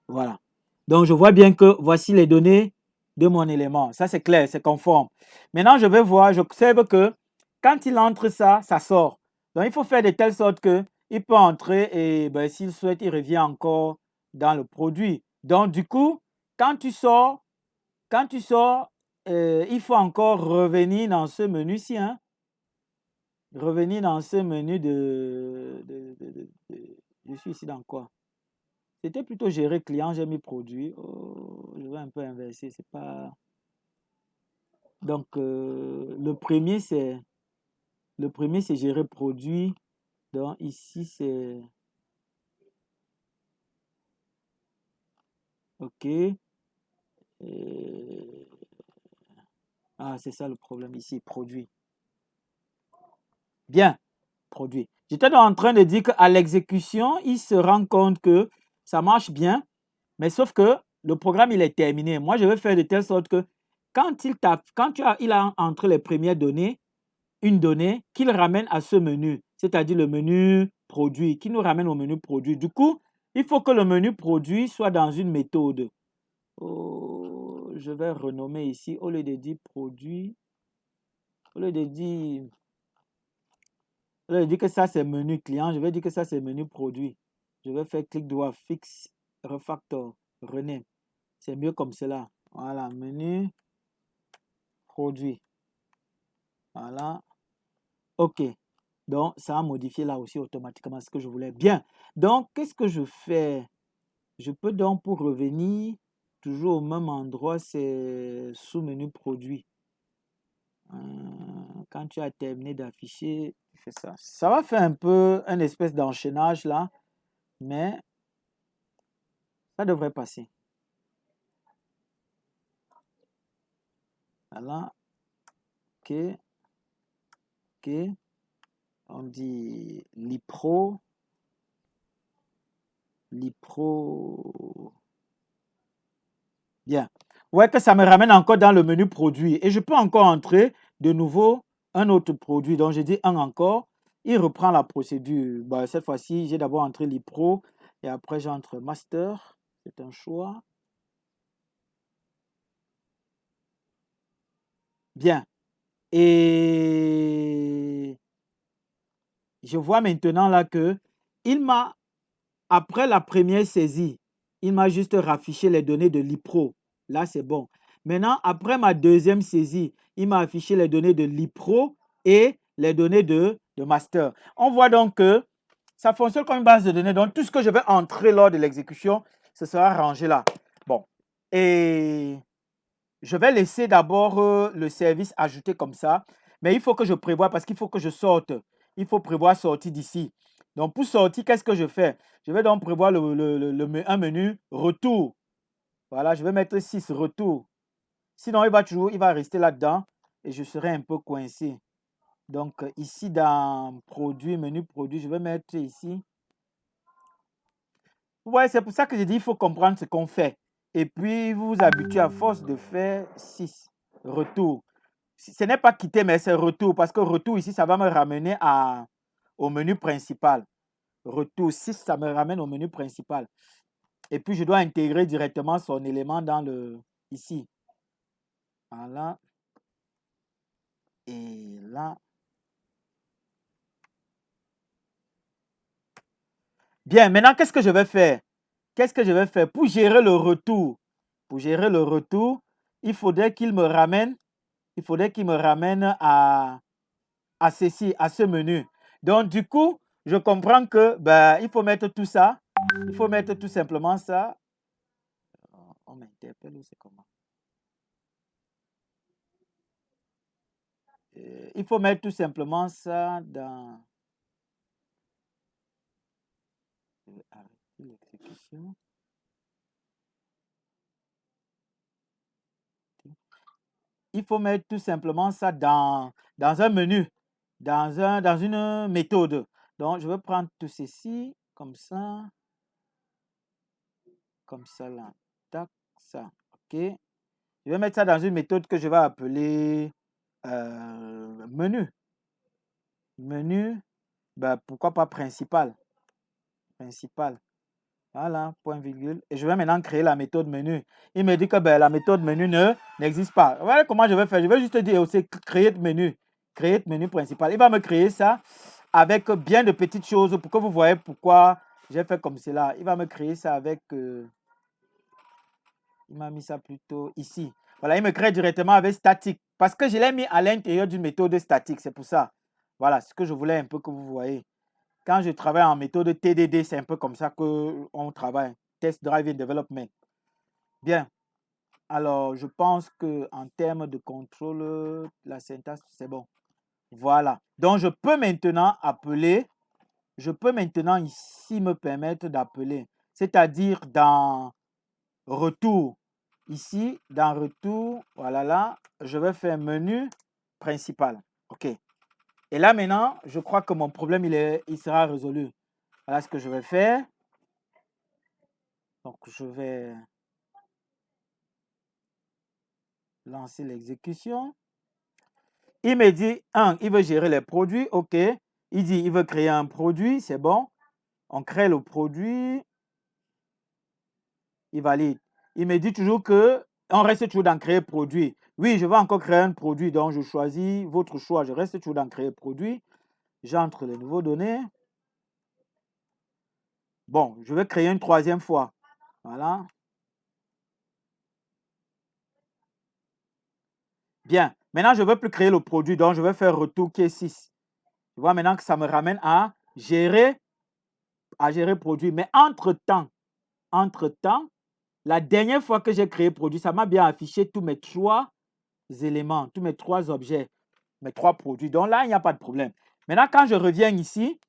Voilà. Donc, je vois bien que voici les données de mon élément. Ça, c'est clair, c'est conforme. Maintenant, je vais voir, j'observe que quand il entre ça, ça sort. Donc, il faut faire de telle sorte que il peut entrer et ben, s'il souhaite, il revient encore dans le produit. Donc, du coup, quand tu sors, il faut encore revenir dans ce menu-ci. Hein. Revenir dans ce menu je suis ici dans quoi? C'était plutôt gérer client, j'ai mis produit. Oh, je vais un peu inverser, c'est pas. Donc le premier c'est gérer produit. Donc ici c'est OK. Ah, c'est ça le problème ici, produit. Bien, produit. J'étais donc en train de dire qu'à l'exécution, il se rend compte que ça marche bien, mais sauf que le programme il est terminé. Moi, je vais faire de telle sorte que quand il a entré les premières données, une donnée qu'il ramène à ce menu, c'est-à-dire le menu produit, qui nous ramène au menu produit. Du coup, il faut que le menu produit soit dans une méthode. Oh, je vais renommer ici, au lieu de dire produit, au lieu de dire que ça c'est menu client, je vais dire que ça c'est menu produit. Je vais faire clic droit, fixe, refactor, rename. C'est mieux comme cela. Voilà, menu produit. Voilà. OK. Donc, ça a modifié là aussi automatiquement ce que je voulais. Bien. Donc, qu'est-ce que je fais? Je peux donc, pour revenir, toujours au même endroit, c'est sous-menu produit. Quand tu as terminé d'afficher, tu fais ça. Ça va faire un peu un espèce d'enchaînage là, mais ça devrait passer. Voilà. OK. OK. On dit Lipro. Bien. Ouais, que ça me ramène encore dans le menu produit. Et je peux encore entrer de nouveau un autre produit. Donc, j'ai dit un encore. Il reprend la procédure. Bah, cette fois-ci, j'ai d'abord entré l'IPRO et après, j'entre master. C'est un choix. Bien. Et je vois maintenant là que après la première saisie, il m'a juste raffiché les données de l'IPRO. Là, c'est bon. Maintenant, après ma deuxième saisie, il m'a affiché les données de l'IPRO et les données de master. On voit donc que ça fonctionne comme une base de données. Donc, tout ce que je vais entrer lors de l'exécution, ce sera rangé là. Bon. Et je vais laisser d'abord le service ajouté comme ça. Mais il faut que je prévoie parce qu'il faut que je sorte. Il faut prévoir sortir d'ici. Donc, pour sortir, qu'est-ce que je fais? Je vais donc prévoir un menu retour. Voilà, je vais mettre 6 retour. Sinon, il va rester là-dedans et je serai un peu coincé. Donc, ici, dans produit, menu produit, je vais mettre ici. Ouais, c'est pour ça que j'ai dit il faut comprendre ce qu'on fait. Et puis, vous vous habituez à force de faire 6 retour. Ce n'est pas quitter, mais c'est retour. Parce que retour ici, ça va me ramener au menu principal. Retour 6, ça me ramène au menu principal. Et puis, je dois intégrer directement son élément dans ici. Voilà. Et là. Bien, maintenant, qu'est-ce que je vais faire? Qu'est-ce que je vais faire pour gérer le retour? Pour gérer le retour, il faudrait qu'il me ramène, à ceci, à ce menu. Donc, du coup, je comprends que il faut mettre tout ça. Il faut mettre tout simplement ça. On m'interpelle ou c'est comment? Il faut mettre tout simplement ça dans. Je vais arrêter l'exécution. Il faut mettre tout simplement ça dans un menu, dans une méthode. Donc, je vais prendre tout ceci, comme ça là. Tac, ça. OK. Je vais mettre ça dans une méthode que je vais appeler menu. Menu, pourquoi pas principal. Principal. Voilà, point virgule. Et je vais maintenant créer la méthode menu. Il me dit que la méthode menu n'existe pas. Voilà comment je vais faire. Je vais juste dire aussi create menu. Create menu principal. Il va me créer ça avec bien de petites choses pour que vous voyez pourquoi j'ai fait comme cela. Il va me créer ça avec... il m'a mis ça plutôt ici. Voilà, il me crée directement avec statique. Parce que je l'ai mis à l'intérieur d'une méthode statique. C'est pour ça. Voilà, ce que je voulais un peu que vous voyez. Quand je travaille en méthode TDD, c'est un peu comme ça qu'on travaille. Test Driven Development. Bien. Alors, je pense qu'en termes de contrôle, la syntaxe, c'est bon. Voilà. Donc, je peux maintenant ici me permettre d'appeler. C'est-à-dire dans retour. Ici, dans retour, voilà là, je vais faire menu principal. OK. Et là, maintenant, je crois que mon problème, il sera résolu. Voilà ce que je vais faire. Donc, je vais lancer l'exécution. Il me dit, il veut gérer les produits. OK. Il dit, il veut créer un produit. C'est bon. On crée le produit. Il valide. Il me dit toujours que on reste toujours dans créer produit. Oui, je vais encore créer un produit. Donc, je choisis votre choix. Je reste toujours dans créer produit. J'entre les nouveaux données. Bon, je vais créer une troisième fois. Voilà. Bien. Maintenant, je ne veux plus créer le produit. Donc, je vais faire retour qui est 6. Tu vois maintenant que ça me ramène à gérer produit. Mais entre-temps, la dernière fois que j'ai créé produit, ça m'a bien affiché tous mes 3 éléments, tous mes 3 objets, mes 3 produits. Donc là, il n'y a pas de problème. Maintenant, quand je reviens ici,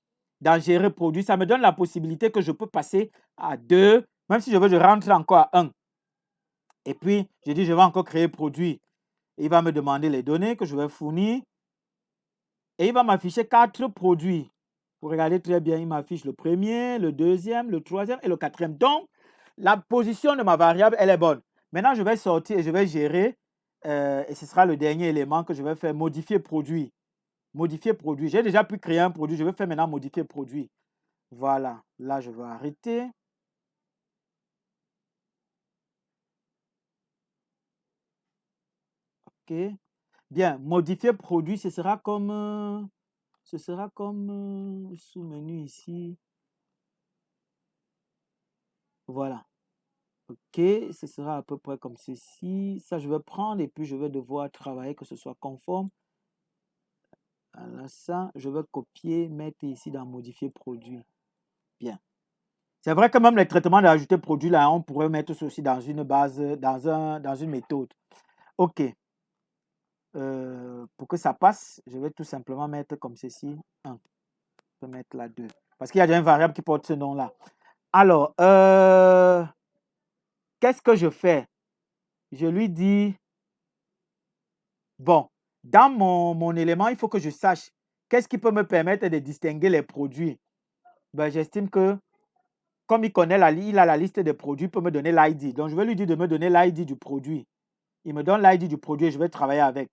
dans gérer produit, ça me donne la possibilité que je peux passer à 2. Même si je veux, je rentre encore à 1. Et puis, je dis, je vais encore créer produit. Il va me demander les données que je vais fournir. Et il va m'afficher 4 produits. Vous regardez très bien, il m'affiche le premier, le deuxième, le troisième et le quatrième. Donc, la position de ma variable, elle est bonne. Maintenant, je vais sortir et je vais gérer. Et ce sera le dernier élément que je vais faire, modifier produit. Modifier produit. J'ai déjà pu créer un produit. Je vais faire maintenant modifier produit. Voilà. Là, je vais arrêter. OK. Bien, modifier produit, ce sera comme sous-menu ici. Voilà. OK, ce sera à peu près comme ceci. Ça, je vais prendre et puis je vais devoir travailler que ce soit conforme. Voilà, ça, je vais copier, mettre ici dans modifier produit. Bien. C'est vrai que même les traitements d'ajouter produit, là, on pourrait mettre ceci dans une base, dans une méthode. OK. Pour que ça passe, je vais tout simplement mettre comme ceci. 1. Je peux mettre là 2. Parce qu'il y a déjà une variable qui porte ce nom-là. Alors, qu'est-ce que je fais? Je lui dis, bon, dans mon élément, il faut que je sache qu'est-ce qui peut me permettre de distinguer les produits. J'estime que, comme il a la liste des produits, il peut me donner l'ID. Donc, je vais lui dire de me donner l'ID du produit. Il me donne l'ID du produit et je vais travailler avec.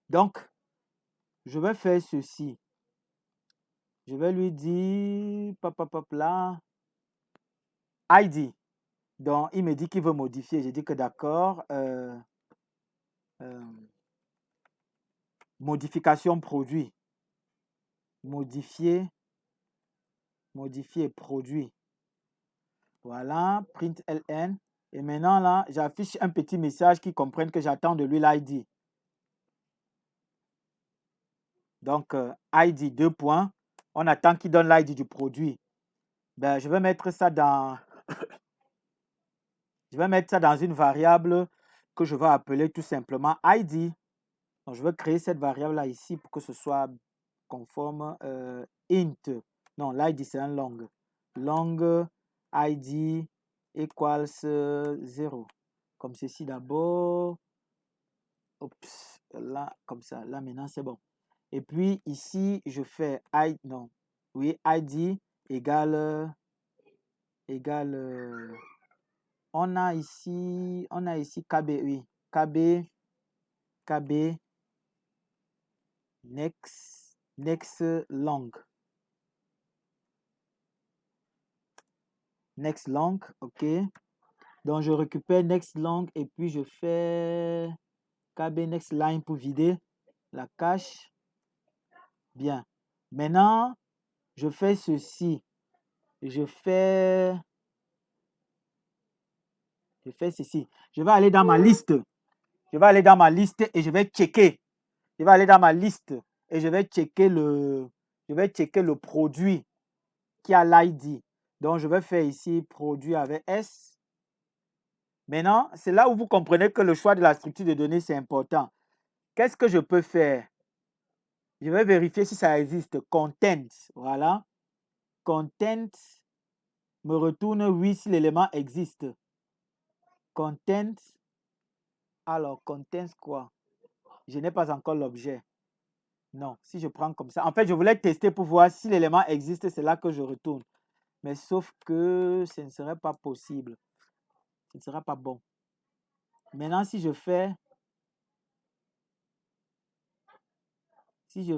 Donc, je vais faire ceci. Je vais lui dire, là, ID. Donc, il me dit qu'il veut modifier. J'ai dit que d'accord. modification produit. Modifier produit. Voilà, print ln. Et maintenant, là, j'affiche un petit message qui comprenne que j'attends de lui l'ID. Donc, ID, 2 points. On attend qu'il donne l'ID du produit. Ben, je vais mettre ça dans... je vais mettre ça dans une variable que je vais appeler tout simplement ID. Donc, je vais créer cette variable-là ici pour que ce soit conforme int. Non, l'ID, c'est un long. Long ID equals 0. Comme ceci d'abord. Oups, là, comme ça. Là, maintenant, c'est bon. Et puis, ici, je fais ID égale, on a ici KB, oui. KB, next long. Next long, ok. Donc, je récupère next long et puis je fais KB next line pour vider la cache. Bien. Maintenant, je fais ceci. Je fais ceci. Je vais aller dans ma liste. Je vais aller dans ma liste et je vais checker. Je vais aller dans ma liste et je vais checker le produit qui a l'ID. Donc, je vais faire ici produit avec S. Maintenant, c'est là où vous comprenez que le choix de la structure de données, c'est important. Qu'est-ce que je peux faire? Je vais vérifier si ça existe. Content, voilà. Content me retourne oui si l'élément existe. Content. Alors, content quoi? Je n'ai pas encore l'objet. Non, si je prends comme ça. En fait, je voulais tester pour voir si l'élément existe, c'est là que je retourne. Mais sauf que ce ne serait pas possible. Ce ne sera pas bon. Maintenant, si je fais je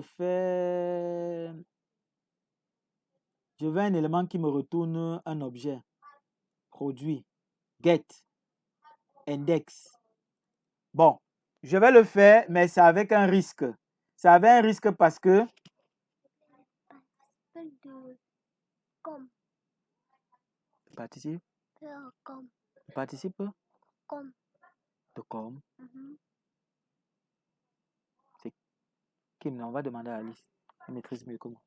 veux un élément qui me retourne un objet. Produit. Get. Index. Bon, je vais le faire, mais c'est avec un risque. C'est avec un risque parce que participe. Participe de com. C'est Kim, on va demander à Alice. Elle maîtrise mieux que moi.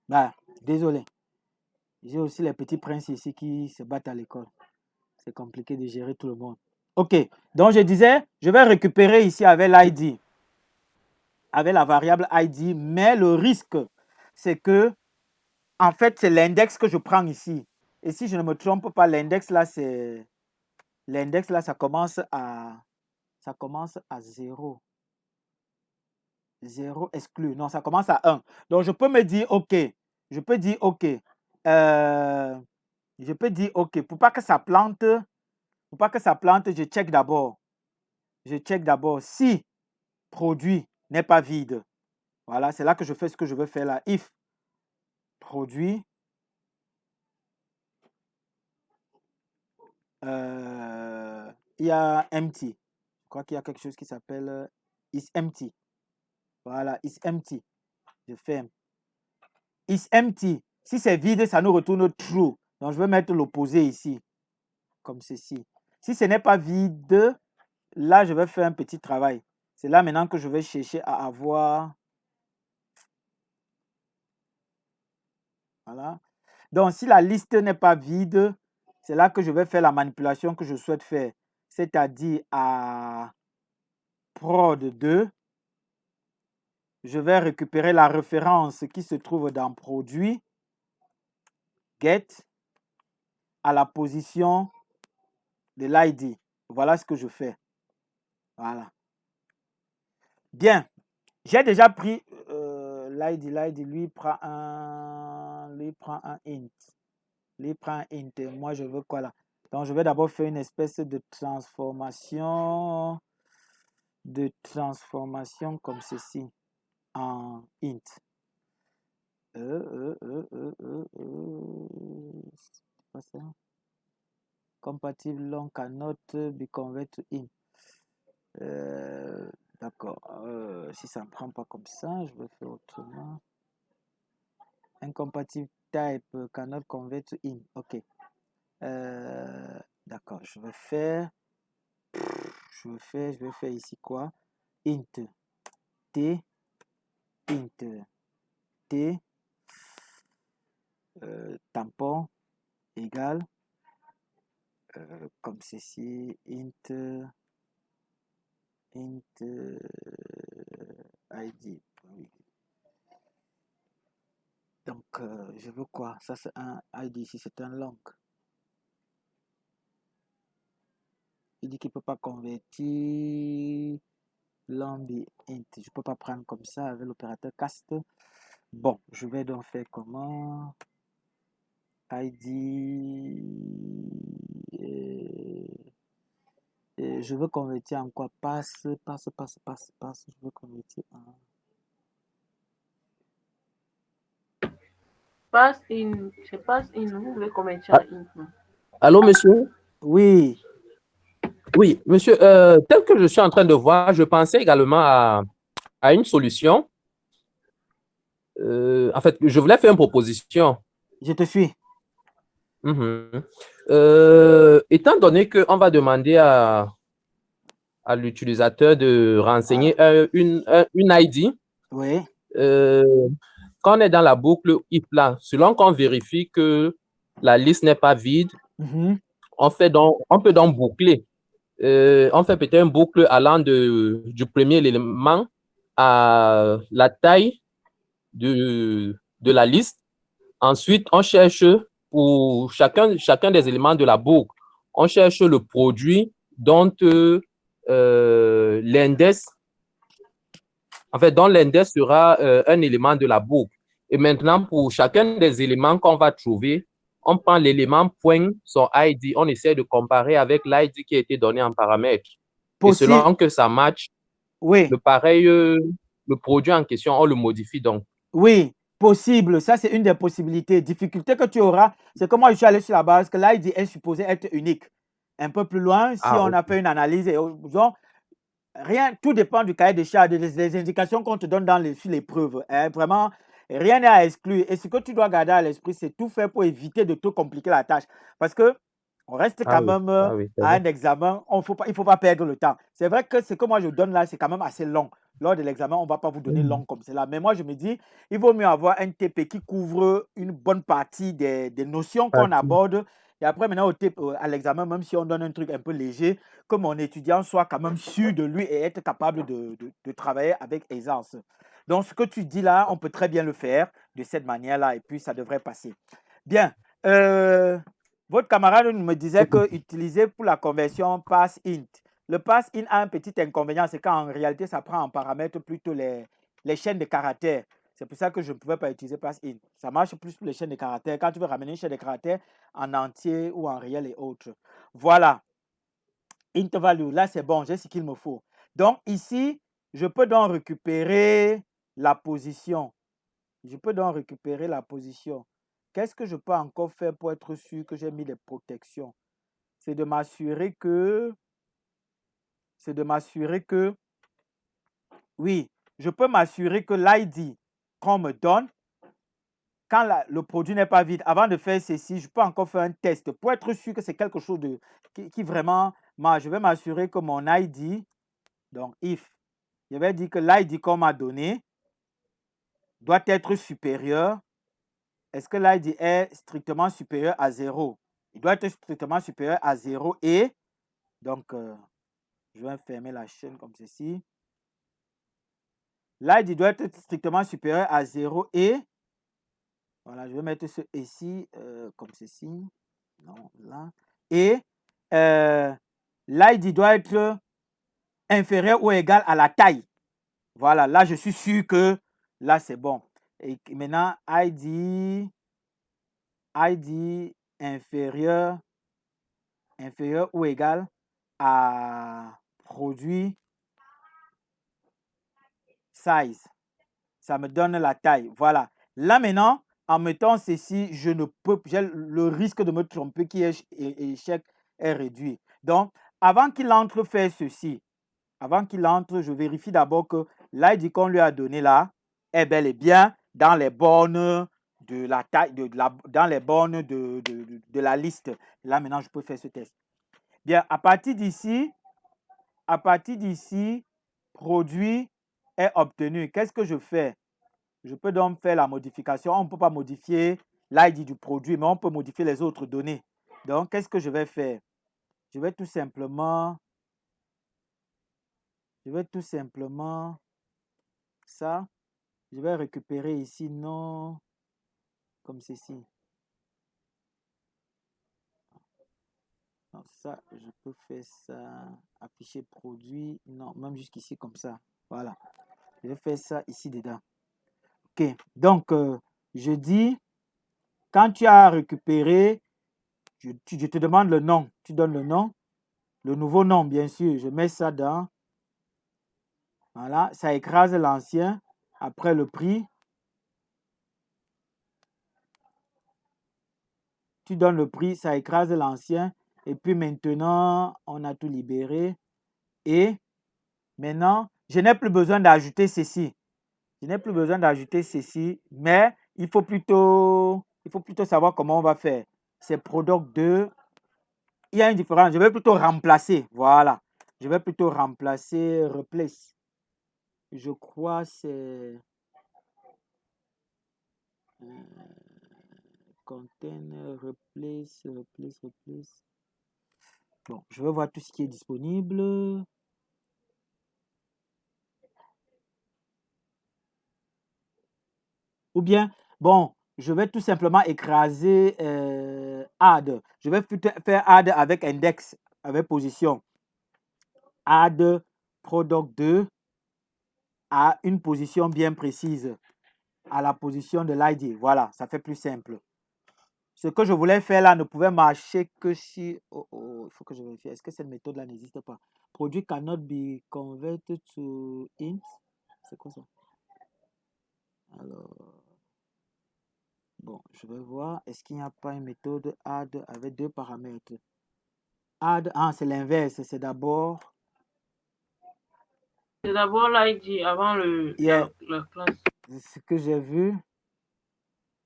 Bah, désolé. J'ai aussi les petits princes ici qui se battent à l'école. C'est compliqué de gérer tout le monde. Ok, donc je disais, je vais récupérer ici avec l'ID, avec la variable ID, mais le risque, c'est que, en fait, c'est l'index que je prends ici. Et si je ne me trompe pas, l'index là, ça commence à 0. 0 exclu. Non, ça commence à 1. Donc, je peux me dire, OK. Je peux dire, OK. Pour pas que ça plante, je check d'abord. Si produit n'est pas vide. Voilà, c'est là que je fais ce que je veux faire là. If produit il y a empty. Je crois qu'il y a quelque chose qui s'appelle is empty. Voilà, is empty. Je ferme. Is empty. Si c'est vide, ça nous retourne true. Donc, je vais mettre l'opposé ici. Comme ceci. Si ce n'est pas vide, là, je vais faire un petit travail. C'est là maintenant que je vais chercher à avoir... Voilà. Donc, si la liste n'est pas vide, c'est là que je vais faire la manipulation que je souhaite faire. C'est-à-dire à prod 2, je vais récupérer la référence qui se trouve dans produit, get, à la position de l'ID. Voilà ce que je fais. Voilà. Bien. J'ai déjà pris l'ID, lui prend un int. Moi, je veux quoi là? Donc, je vais d'abord faire une espèce de transformation comme ceci en int. C'est pas ça. Compatible long cannot be converted to int. D'accord. Si ça ne prend pas comme ça, je vais faire autrement. Incompatible type cannot convert to in. OK. D'accord. Je vais faire ici quoi? Int t int t tampon égale comme ceci int id. Oui. Donc je veux quoi? Ça c'est un id ici, c'est un long. Il dit qu'il ne peut pas convertir long int. Je ne peux pas prendre comme ça avec l'opérateur cast. Bon, je vais donc faire comment? id et je veux convertir en quoi? Passe. Je veux convertir en Pass in, je passe in, vous voulez convertir Ah, en in. allô, monsieur? oui. Oui, monsieur, tel que je suis en train de voir, je pensais également à une solution. En fait, je voulais faire une proposition. Je te suis. Mhm. Étant donné qu'on va demander à l'utilisateur de renseigner une ID, Oui. quand on est dans la boucle if là, selon qu'on vérifie que la liste n'est pas vide, Mhm. on peut donc boucler. On fait peut-être une boucle allant du premier élément à la taille de la liste. Ensuite, on cherche pour chacun des éléments de la boucle, on cherche le produit dont l'index, en fait, dont l'index sera un élément de la boucle. Et maintenant, pour chacun des éléments qu'on va trouver, on prend l'élément point, son ID, on essaie de comparer avec l'ID qui a été donné en paramètre. Et Possible. selon que ça matche, Oui. le produit en question, on le modifie donc. Oui, possible. Ça, c'est une des possibilités. Difficulté que tu auras, c'est que moi, je suis allé sur la base que l'ID est supposé être unique. Un peu plus loin, si on a fait une analyse, donc, rien, tout dépend du cahier de charge, des indications qu'on te donne sur les preuves. Hein. Vraiment, rien n'est à exclure. Et ce que tu dois garder à l'esprit, c'est tout faire pour éviter de te compliquer la tâche. Parce que on reste quand même Oui, à un examen. Il ne faut pas perdre le temps. C'est vrai que ce que moi je donne là, c'est quand même assez long. Lors de l'examen, on ne va pas vous donner long comme cela. Mais moi, je me dis, il vaut mieux avoir un TP qui couvre une bonne partie des notions qu'on aborde. Et après, maintenant, à l'examen, même si on donne un truc un peu léger, que mon étudiant soit quand même sûr de lui et être capable de travailler avec aisance. Donc, ce que tu dis là, on peut très bien le faire de cette manière-là et puis ça devrait passer. Bien. Votre camarade me disait que utiliser pour la conversion pass-int. Le pass-int a un petit inconvénient, c'est qu'en réalité, ça prend en paramètre plutôt les chaînes de caractères. C'est pour ça que je ne pouvais pas utiliser pass-int. Ça marche plus pour les chaînes de caractères. Quand tu veux ramener une chaîne de caractères en entier ou en réel et autres. Voilà. Int value, là c'est bon, j'ai ce qu'il me faut. Donc ici, je peux donc récupérer la position. Je peux donc récupérer la position. Qu'est-ce que je peux encore faire pour être sûr que j'ai mis les protections? C'est de m'assurer que, oui, je peux m'assurer que l'ID qu'on me donne, quand le produit n'est pas vide, avant de faire ceci, je peux encore faire un test pour être sûr que c'est quelque chose qui vraiment marche. Je vais m'assurer que mon ID, donc if, je vais dire que l'ID qu'on m'a donné doit être supérieur. Est-ce que l'ID est strictement supérieur à 0? Il doit être strictement supérieur à 0 et donc je vais fermer la chaîne comme ceci. L'ID doit être strictement supérieur à 0 et voilà, je vais mettre ce ici comme ceci. Non, là. Et l'ID doit être inférieur ou égal à la taille. Voilà, là je suis sûr que là c'est bon. Et maintenant, ID inférieur ou égal à produit size. Ça me donne la taille. Voilà. Là maintenant, en mettant ceci, j'ai le risque de me tromper qui est échec est réduit. Donc, avant qu'il entre faire ceci, Avant qu'il entre, je vérifie d'abord que l'ID qu'on lui a donné là est bel et bien dans les bornes de la taille, dans les bornes de la liste. Là, maintenant, je peux faire ce test. Bien, à partir d'ici, produit est obtenu. Qu'est-ce que je fais? Je peux donc faire la modification. On ne peut pas modifier l'ID du produit, mais on peut modifier les autres données. Donc, qu'est-ce que je vais faire? Je vais tout simplement ça. Je vais récupérer ici non comme ceci. Non, ça, je peux faire ça. Afficher produit. Non, même jusqu'ici comme ça. Voilà. Je vais faire ça ici dedans. OK. Donc, je dis, quand tu as récupéré, je te demande le nom. Tu donnes le nom. Le nouveau nom, bien sûr. Je mets ça dans. Voilà. Ça écrase l'ancien. Après le prix. Tu donnes le prix. Ça écrase l'ancien. Et puis maintenant, on a tout libéré. Et maintenant, je n'ai plus besoin d'ajouter ceci. Je n'ai plus besoin d'ajouter ceci, mais il faut plutôt savoir comment on va faire. C'est product 2. Il y a une différence. Je vais plutôt remplacer. Voilà. Je vais plutôt remplacer replace. Je crois c'est container replace. Bon, je vais voir tout ce qui est disponible. Ou bien, bon, je vais tout simplement écraser add. Je vais faire add avec index, avec position. Add product 2 à une position bien précise, à la position de l'ID. Voilà, ça fait plus simple. Ce que je voulais faire là ne pouvait marcher que si... Oh, il faut que je vérifie. Est-ce que cette méthode-là n'existe pas? Produit cannot be converted to int. C'est quoi ça? Alors... Bon, je vais voir. Est-ce qu'il n'y a pas une méthode add avec deux paramètres? Add, c'est l'inverse. C'est d'abord... C'est d'abord l'ID avant Yeah. la classe. C'est ce que j'ai vu.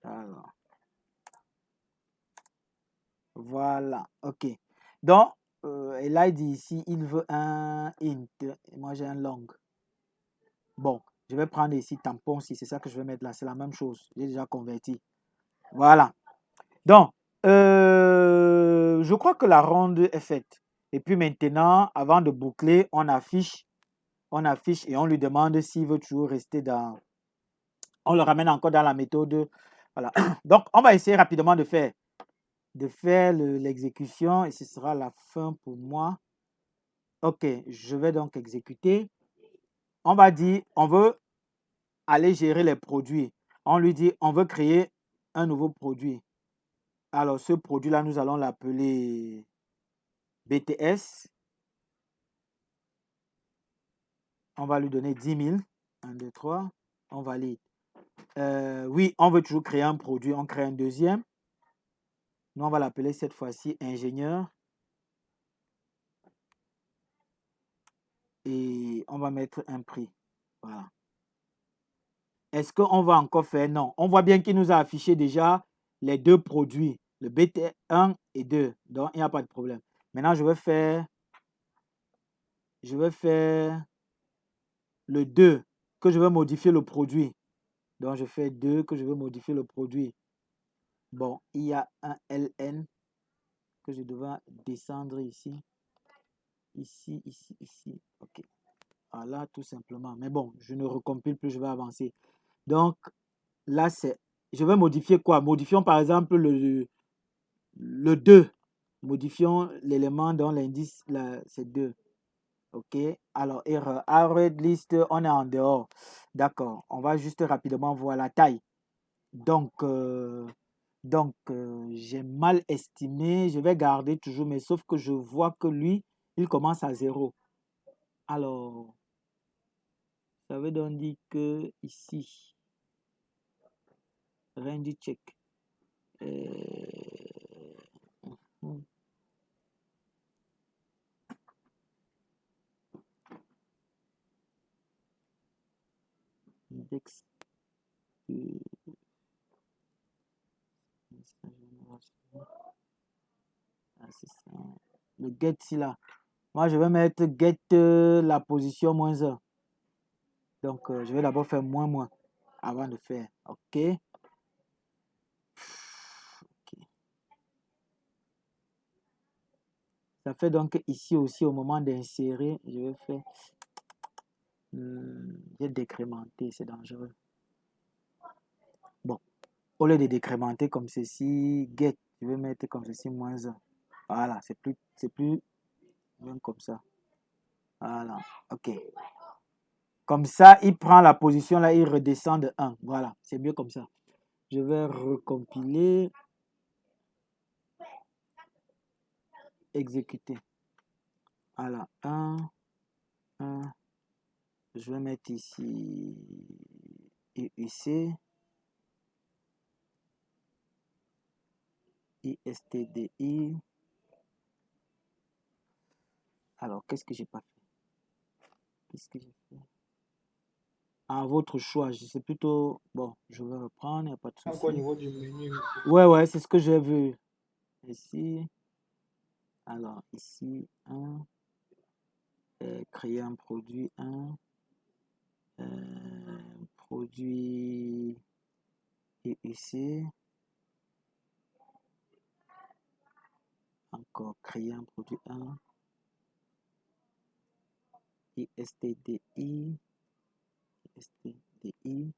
Alors. Voilà. OK. Donc, et là, il dit ici, il veut un int. Et moi, j'ai un long. Bon, je vais prendre ici tampon si c'est ça que je vais mettre là. C'est la même chose. J'ai déjà converti. Voilà. Donc, je crois que la ronde est faite. Et puis maintenant, avant de boucler, on affiche et on lui demande s'il veut toujours rester dans... On le ramène encore dans la méthode. Voilà. Donc, on va essayer rapidement de faire l'exécution et ce sera la fin pour moi. OK, je vais donc exécuter. On va dire, on veut aller gérer les produits. On lui dit, on veut créer un nouveau produit. Alors, ce produit-là, nous allons l'appeler BTS. On va lui donner 10 000. 1, 2, 3. On valide. Oui, on veut toujours créer un produit. On crée un deuxième. Nous, on va l'appeler cette fois-ci ingénieur. Et on va mettre un prix. Voilà. Est-ce qu'on va encore faire? Non. On voit bien qu'il nous a affiché déjà les deux produits, le BT1 et 2. Donc, il n'y a pas de problème. Maintenant, je vais faire le 2 que je vais modifier le produit. Donc, je fais 2 que je veux modifier le produit. Bon, il y a un LN que je devais descendre ici. Ici. OK. Voilà, tout simplement. Mais bon, je ne recompile plus, je vais avancer. Donc, là, je vais modifier quoi? Modifions par exemple le 2. Modifions l'élément dont l'indice, c'est 2. OK. Alors, erreur. Arrête list, on est en dehors. D'accord. On va juste rapidement voir la taille. Donc, j'ai mal estimé. Je vais garder toujours, mais sauf que je vois que lui, il commence à 0. Alors, ça veut donc dire que ici, range check. c'est ça. Le get ici là. Moi, je vais mettre get la position moins 1. Donc, je vais d'abord faire moins avant de faire. OK. OK. Ça fait donc ici aussi, au moment d'insérer, je vais faire... j'ai décrémenté, c'est dangereux. Bon, au lieu de décrémenter comme ceci, get, je vais mettre comme ceci, moins 1. Voilà, c'est plus bien comme ça. Voilà, OK. Comme ça, il prend la position là, il redescend de 1. Voilà, c'est mieux comme ça. Je vais recompiler. Exécuter. Voilà, 1. Je vais mettre ici IUC. ISTDI. Alors, qu'est-ce que j'ai pas fait? Qu'est-ce que j'ai fait? À votre choix, c'est plutôt... Bon, je vais reprendre, il n'y a pas de souci. Encore au niveau du menu. Ouais, c'est ce que j'ai vu. Ici. Alors, ici, 1. Créer un produit, 1. Produit IUC. Encore créer un produit 1. ISTDI. ISTDI.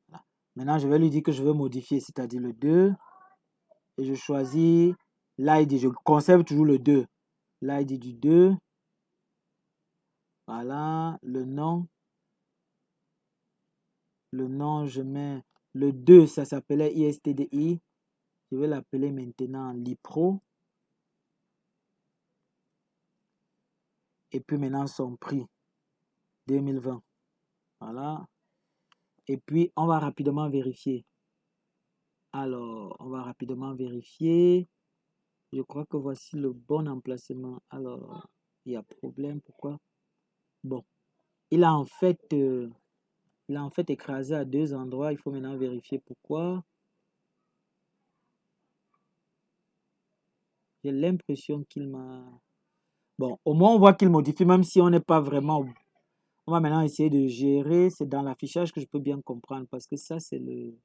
Voilà. Maintenant, je vais lui dire que je veux modifier, c'est-à-dire le 2. Et je choisis l'ID. Je conserve toujours le 2. L'ID du 2. Voilà. Le nom. Le nom, je mets le 2, ça s'appelait ISTDI. Je vais l'appeler maintenant Lipro. Et puis maintenant son prix, 2020. Voilà. Et puis on va rapidement vérifier. Alors, on va rapidement vérifier. Je crois que voici le bon emplacement. Alors, il y a problème. Pourquoi? Bon, il a en fait écrasé à 2 endroits. Il faut maintenant vérifier pourquoi. J'ai l'impression qu'il m'a... Bon, au moins on voit qu'il modifie, même si on n'est pas vraiment... On va maintenant essayer de gérer. C'est dans l'affichage que je peux bien comprendre, parce que ça, c'est le...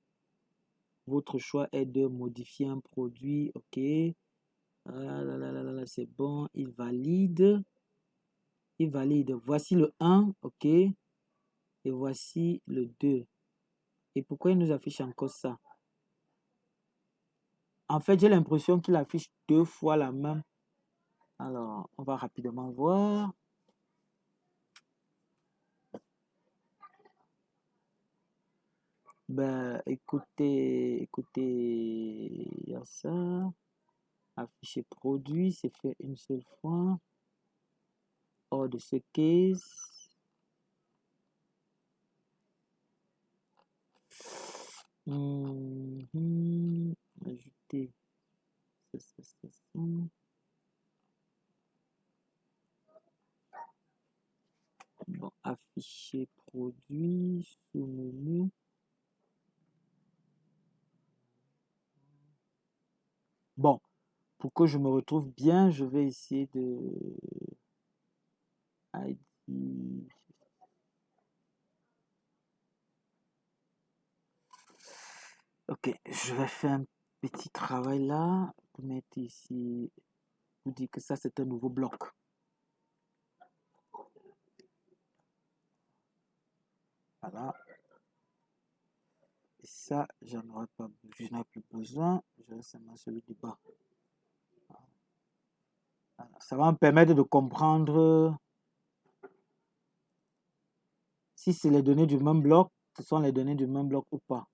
Votre choix est de modifier un produit. OK. Ah là là là là, c'est bon. Il valide. Il valide. Voici le 1. OK. Et voici le 2. Et pourquoi il nous affiche encore ça? En fait, j'ai l'impression qu'il affiche 2 fois la même. Alors, on va rapidement voir. Ben, écoutez, il y a ça. Afficher produit, c'est fait une seule fois. Hors de ce case. Ajouter. Ça. Bon, afficher produit, sous-menu. Bon, pour que je me retrouve bien, je vais essayer de... ID. Ok, je vais faire un petit travail là. Pour mettre ici, vous dire que ça c'est un nouveau bloc. Voilà. Et ça, je n'en ai plus besoin. Je vais seulement celui du bas. Voilà. Ça va me permettre de comprendre si c'est les données du même bloc, ce sont les données du même bloc ou pas.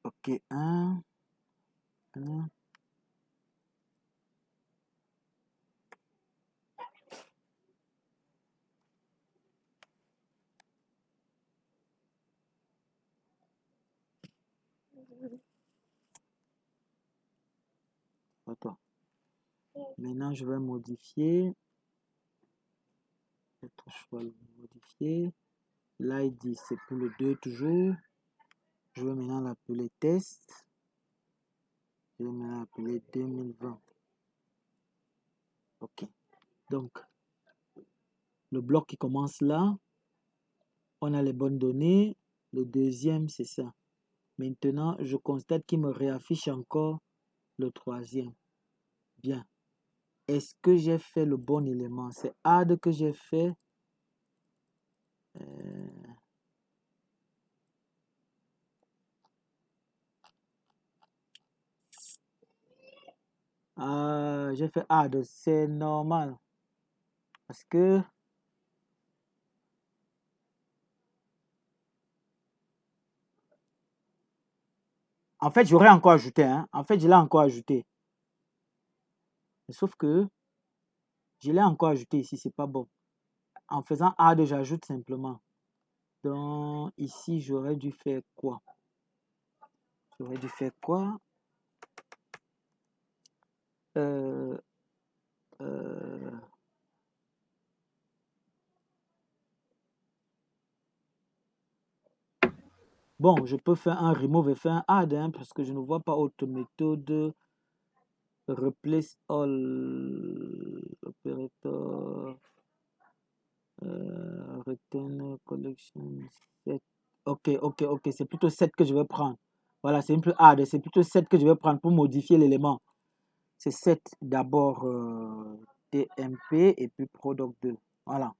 Ok, 1. Attends. Maintenant, je vais modifier. Être choix le modifier. L'ID, c'est pour le 2 toujours. Je vais maintenant l'appeler test. Je vais maintenant l'appeler 2020. OK. Donc, le bloc qui commence là, on a les bonnes données. Le deuxième, c'est ça. Maintenant, je constate qu'il me réaffiche encore le troisième. Bien. Est-ce que j'ai fait le bon élément? C'est add que j'ai fait. J'ai fait add. C'est normal. Parce que en fait, j'aurais encore ajouté. En fait, je l'ai encore ajouté. Sauf que je l'ai encore ajouté ici. C'est pas bon. En faisant add, j'ajoute simplement. Donc, ici, j'aurais dû faire quoi? J'aurais dû faire quoi? Bon, je peux faire un remove et faire un add, parce que je ne vois pas autre méthode. Replace all operator. Return collection set. Ok, c'est plutôt 7 que je vais prendre. Voilà, c'est un peu add, c'est plutôt 7 que je vais prendre pour modifier l'élément. C'est 7 d'abord TMP et puis product 2. Voilà.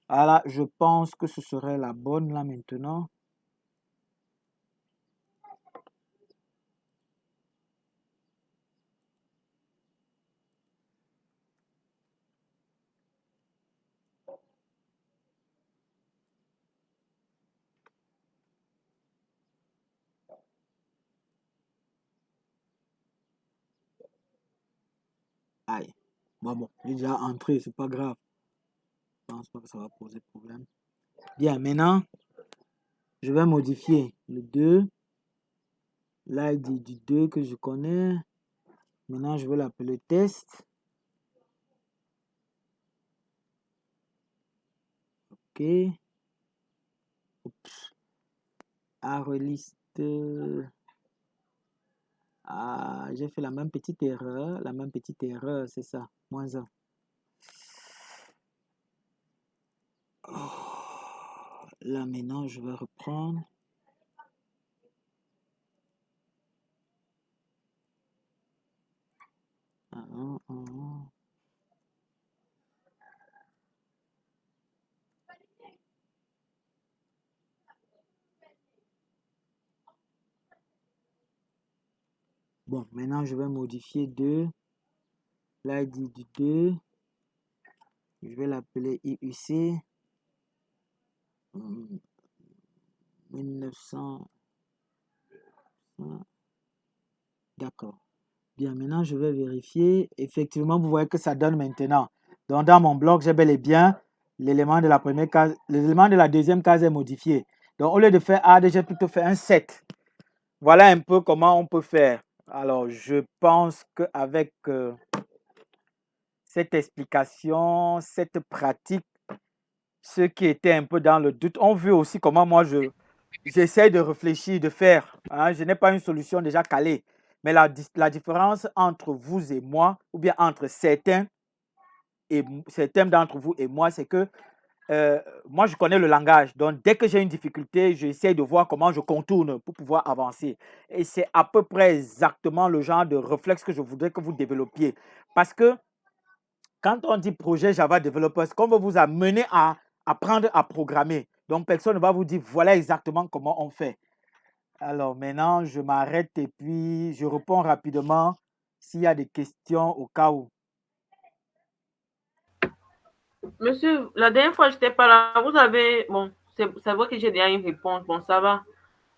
Voilà, je pense que ce serait la bonne là maintenant. Aïe. Bon, j'ai déjà entré, c'est pas grave. Je pense pas que ça va poser problème. Bien, maintenant, je vais modifier le 2. L'ID du 2 que je connais. Maintenant, je vais l'appeler test. Ok. Oups. Release. J'ai fait la même petite erreur. C'est ça. -1. Là, maintenant, je vais reprendre. Bon, maintenant, je vais modifier 2. L'ID du 2. Je vais l'appeler IUC. 1900. D'accord. Bien, maintenant, je vais vérifier. Effectivement, vous voyez que ça donne maintenant. Donc, dans mon bloc, j'ai bel et bien l'élément de la première case. L'élément de la deuxième case est modifié. Donc, au lieu de faire add, j'ai plutôt fait un set. Voilà un peu comment on peut faire. Alors, je pense qu'avec cette explication, cette pratique, ceux qui étaient un peu dans le doute ont vu aussi comment moi j'essaie de réfléchir, de faire. Je n'ai pas une solution déjà calée. Mais la différence entre vous et moi, ou bien entre certains d'entre vous et moi, c'est que moi, je connais le langage. Donc, dès que j'ai une difficulté, j'essaie de voir comment je contourne pour pouvoir avancer. Et c'est à peu près exactement le genre de réflexe que je voudrais que vous développiez. Parce que quand on dit projet Java Developer, c'est qu'on veut vous amener à apprendre à programmer. Donc, personne ne va vous dire voilà exactement comment on fait. Alors, maintenant, je m'arrête et puis je réponds rapidement s'il y a des questions au cas où. Monsieur, la dernière fois, je n'étais pas là. Vous avez. Bon, c'est vrai que j'ai déjà une réponse. Bon, ça va.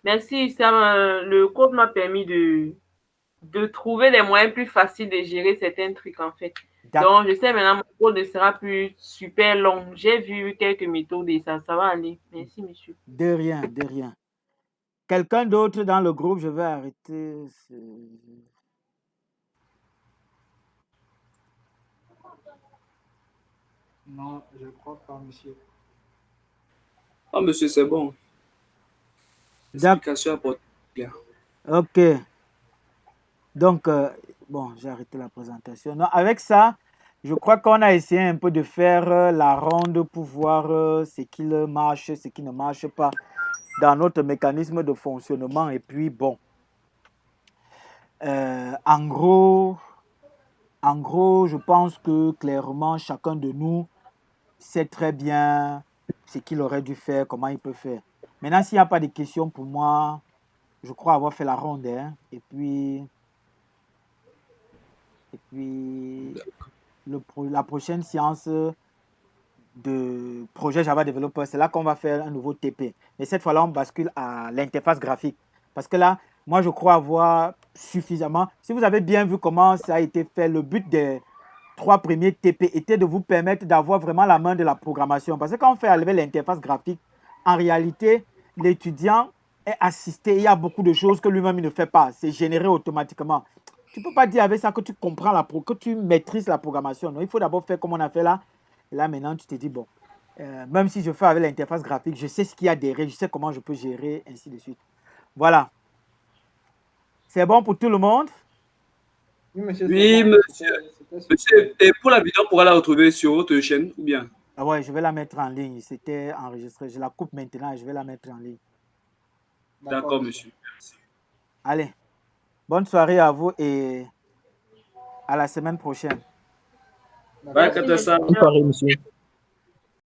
Merci. Le code m'a permis de trouver les moyens plus faciles de gérer certains trucs, en fait. Donc, je sais maintenant, mon code ne sera plus super long. J'ai vu quelques méthodes et ça va aller. Merci, monsieur. De rien, de rien. Quelqu'un d'autre dans le groupe, je vais arrêter. Non, je ne crois pas, monsieur. Ah, monsieur, c'est bon. D'ac- Explication apportée. Ok. Donc, bon, j'ai arrêté la présentation. Non, avec ça, je crois qu'on a essayé un peu de faire la ronde pour voir ce qui marche, ce qui ne marche pas dans notre mécanisme de fonctionnement. Et puis, bon, en gros, je pense que clairement, chacun de nous sait très bien ce qu'il aurait dû faire, comment il peut faire. Maintenant, s'il n'y a pas de questions pour moi, je crois avoir fait la ronde, hein. Et puis la prochaine séance de projet Java Developer, c'est là qu'on va faire un nouveau TP. Mais cette fois-là, on bascule à l'interface graphique. Parce que là, moi, je crois avoir suffisamment. Si vous avez bien vu comment ça a été fait, le but des 3 premiers TP était de vous permettre d'avoir vraiment la main de la programmation. Parce que quand on fait avec l'interface graphique, en réalité, l'étudiant est assisté. Il y a beaucoup de choses que lui-même il ne fait pas. C'est généré automatiquement. Tu ne peux pas dire avec ça que tu comprends que tu maîtrises la programmation. Non, il faut d'abord faire comme on a fait là. Et là, maintenant, tu te dis, bon, même si je fais avec l'interface graphique, je sais ce qu'il y a derrière, je sais comment je peux gérer, ainsi de suite. Voilà. C'est bon pour tout le monde? Oui, monsieur. Oui, Bon. monsieur. C'était Monsieur, et pour la vidéo, on pourra la retrouver sur votre chaîne ou bien? Ah ouais, je vais la mettre en ligne. C'était enregistré. Je la coupe maintenant et je vais la mettre en ligne. D'accord, monsieur. Merci. Allez, bonne soirée à vous et à la semaine prochaine. Bye, Merci, Katassa. Bonne soirée, monsieur.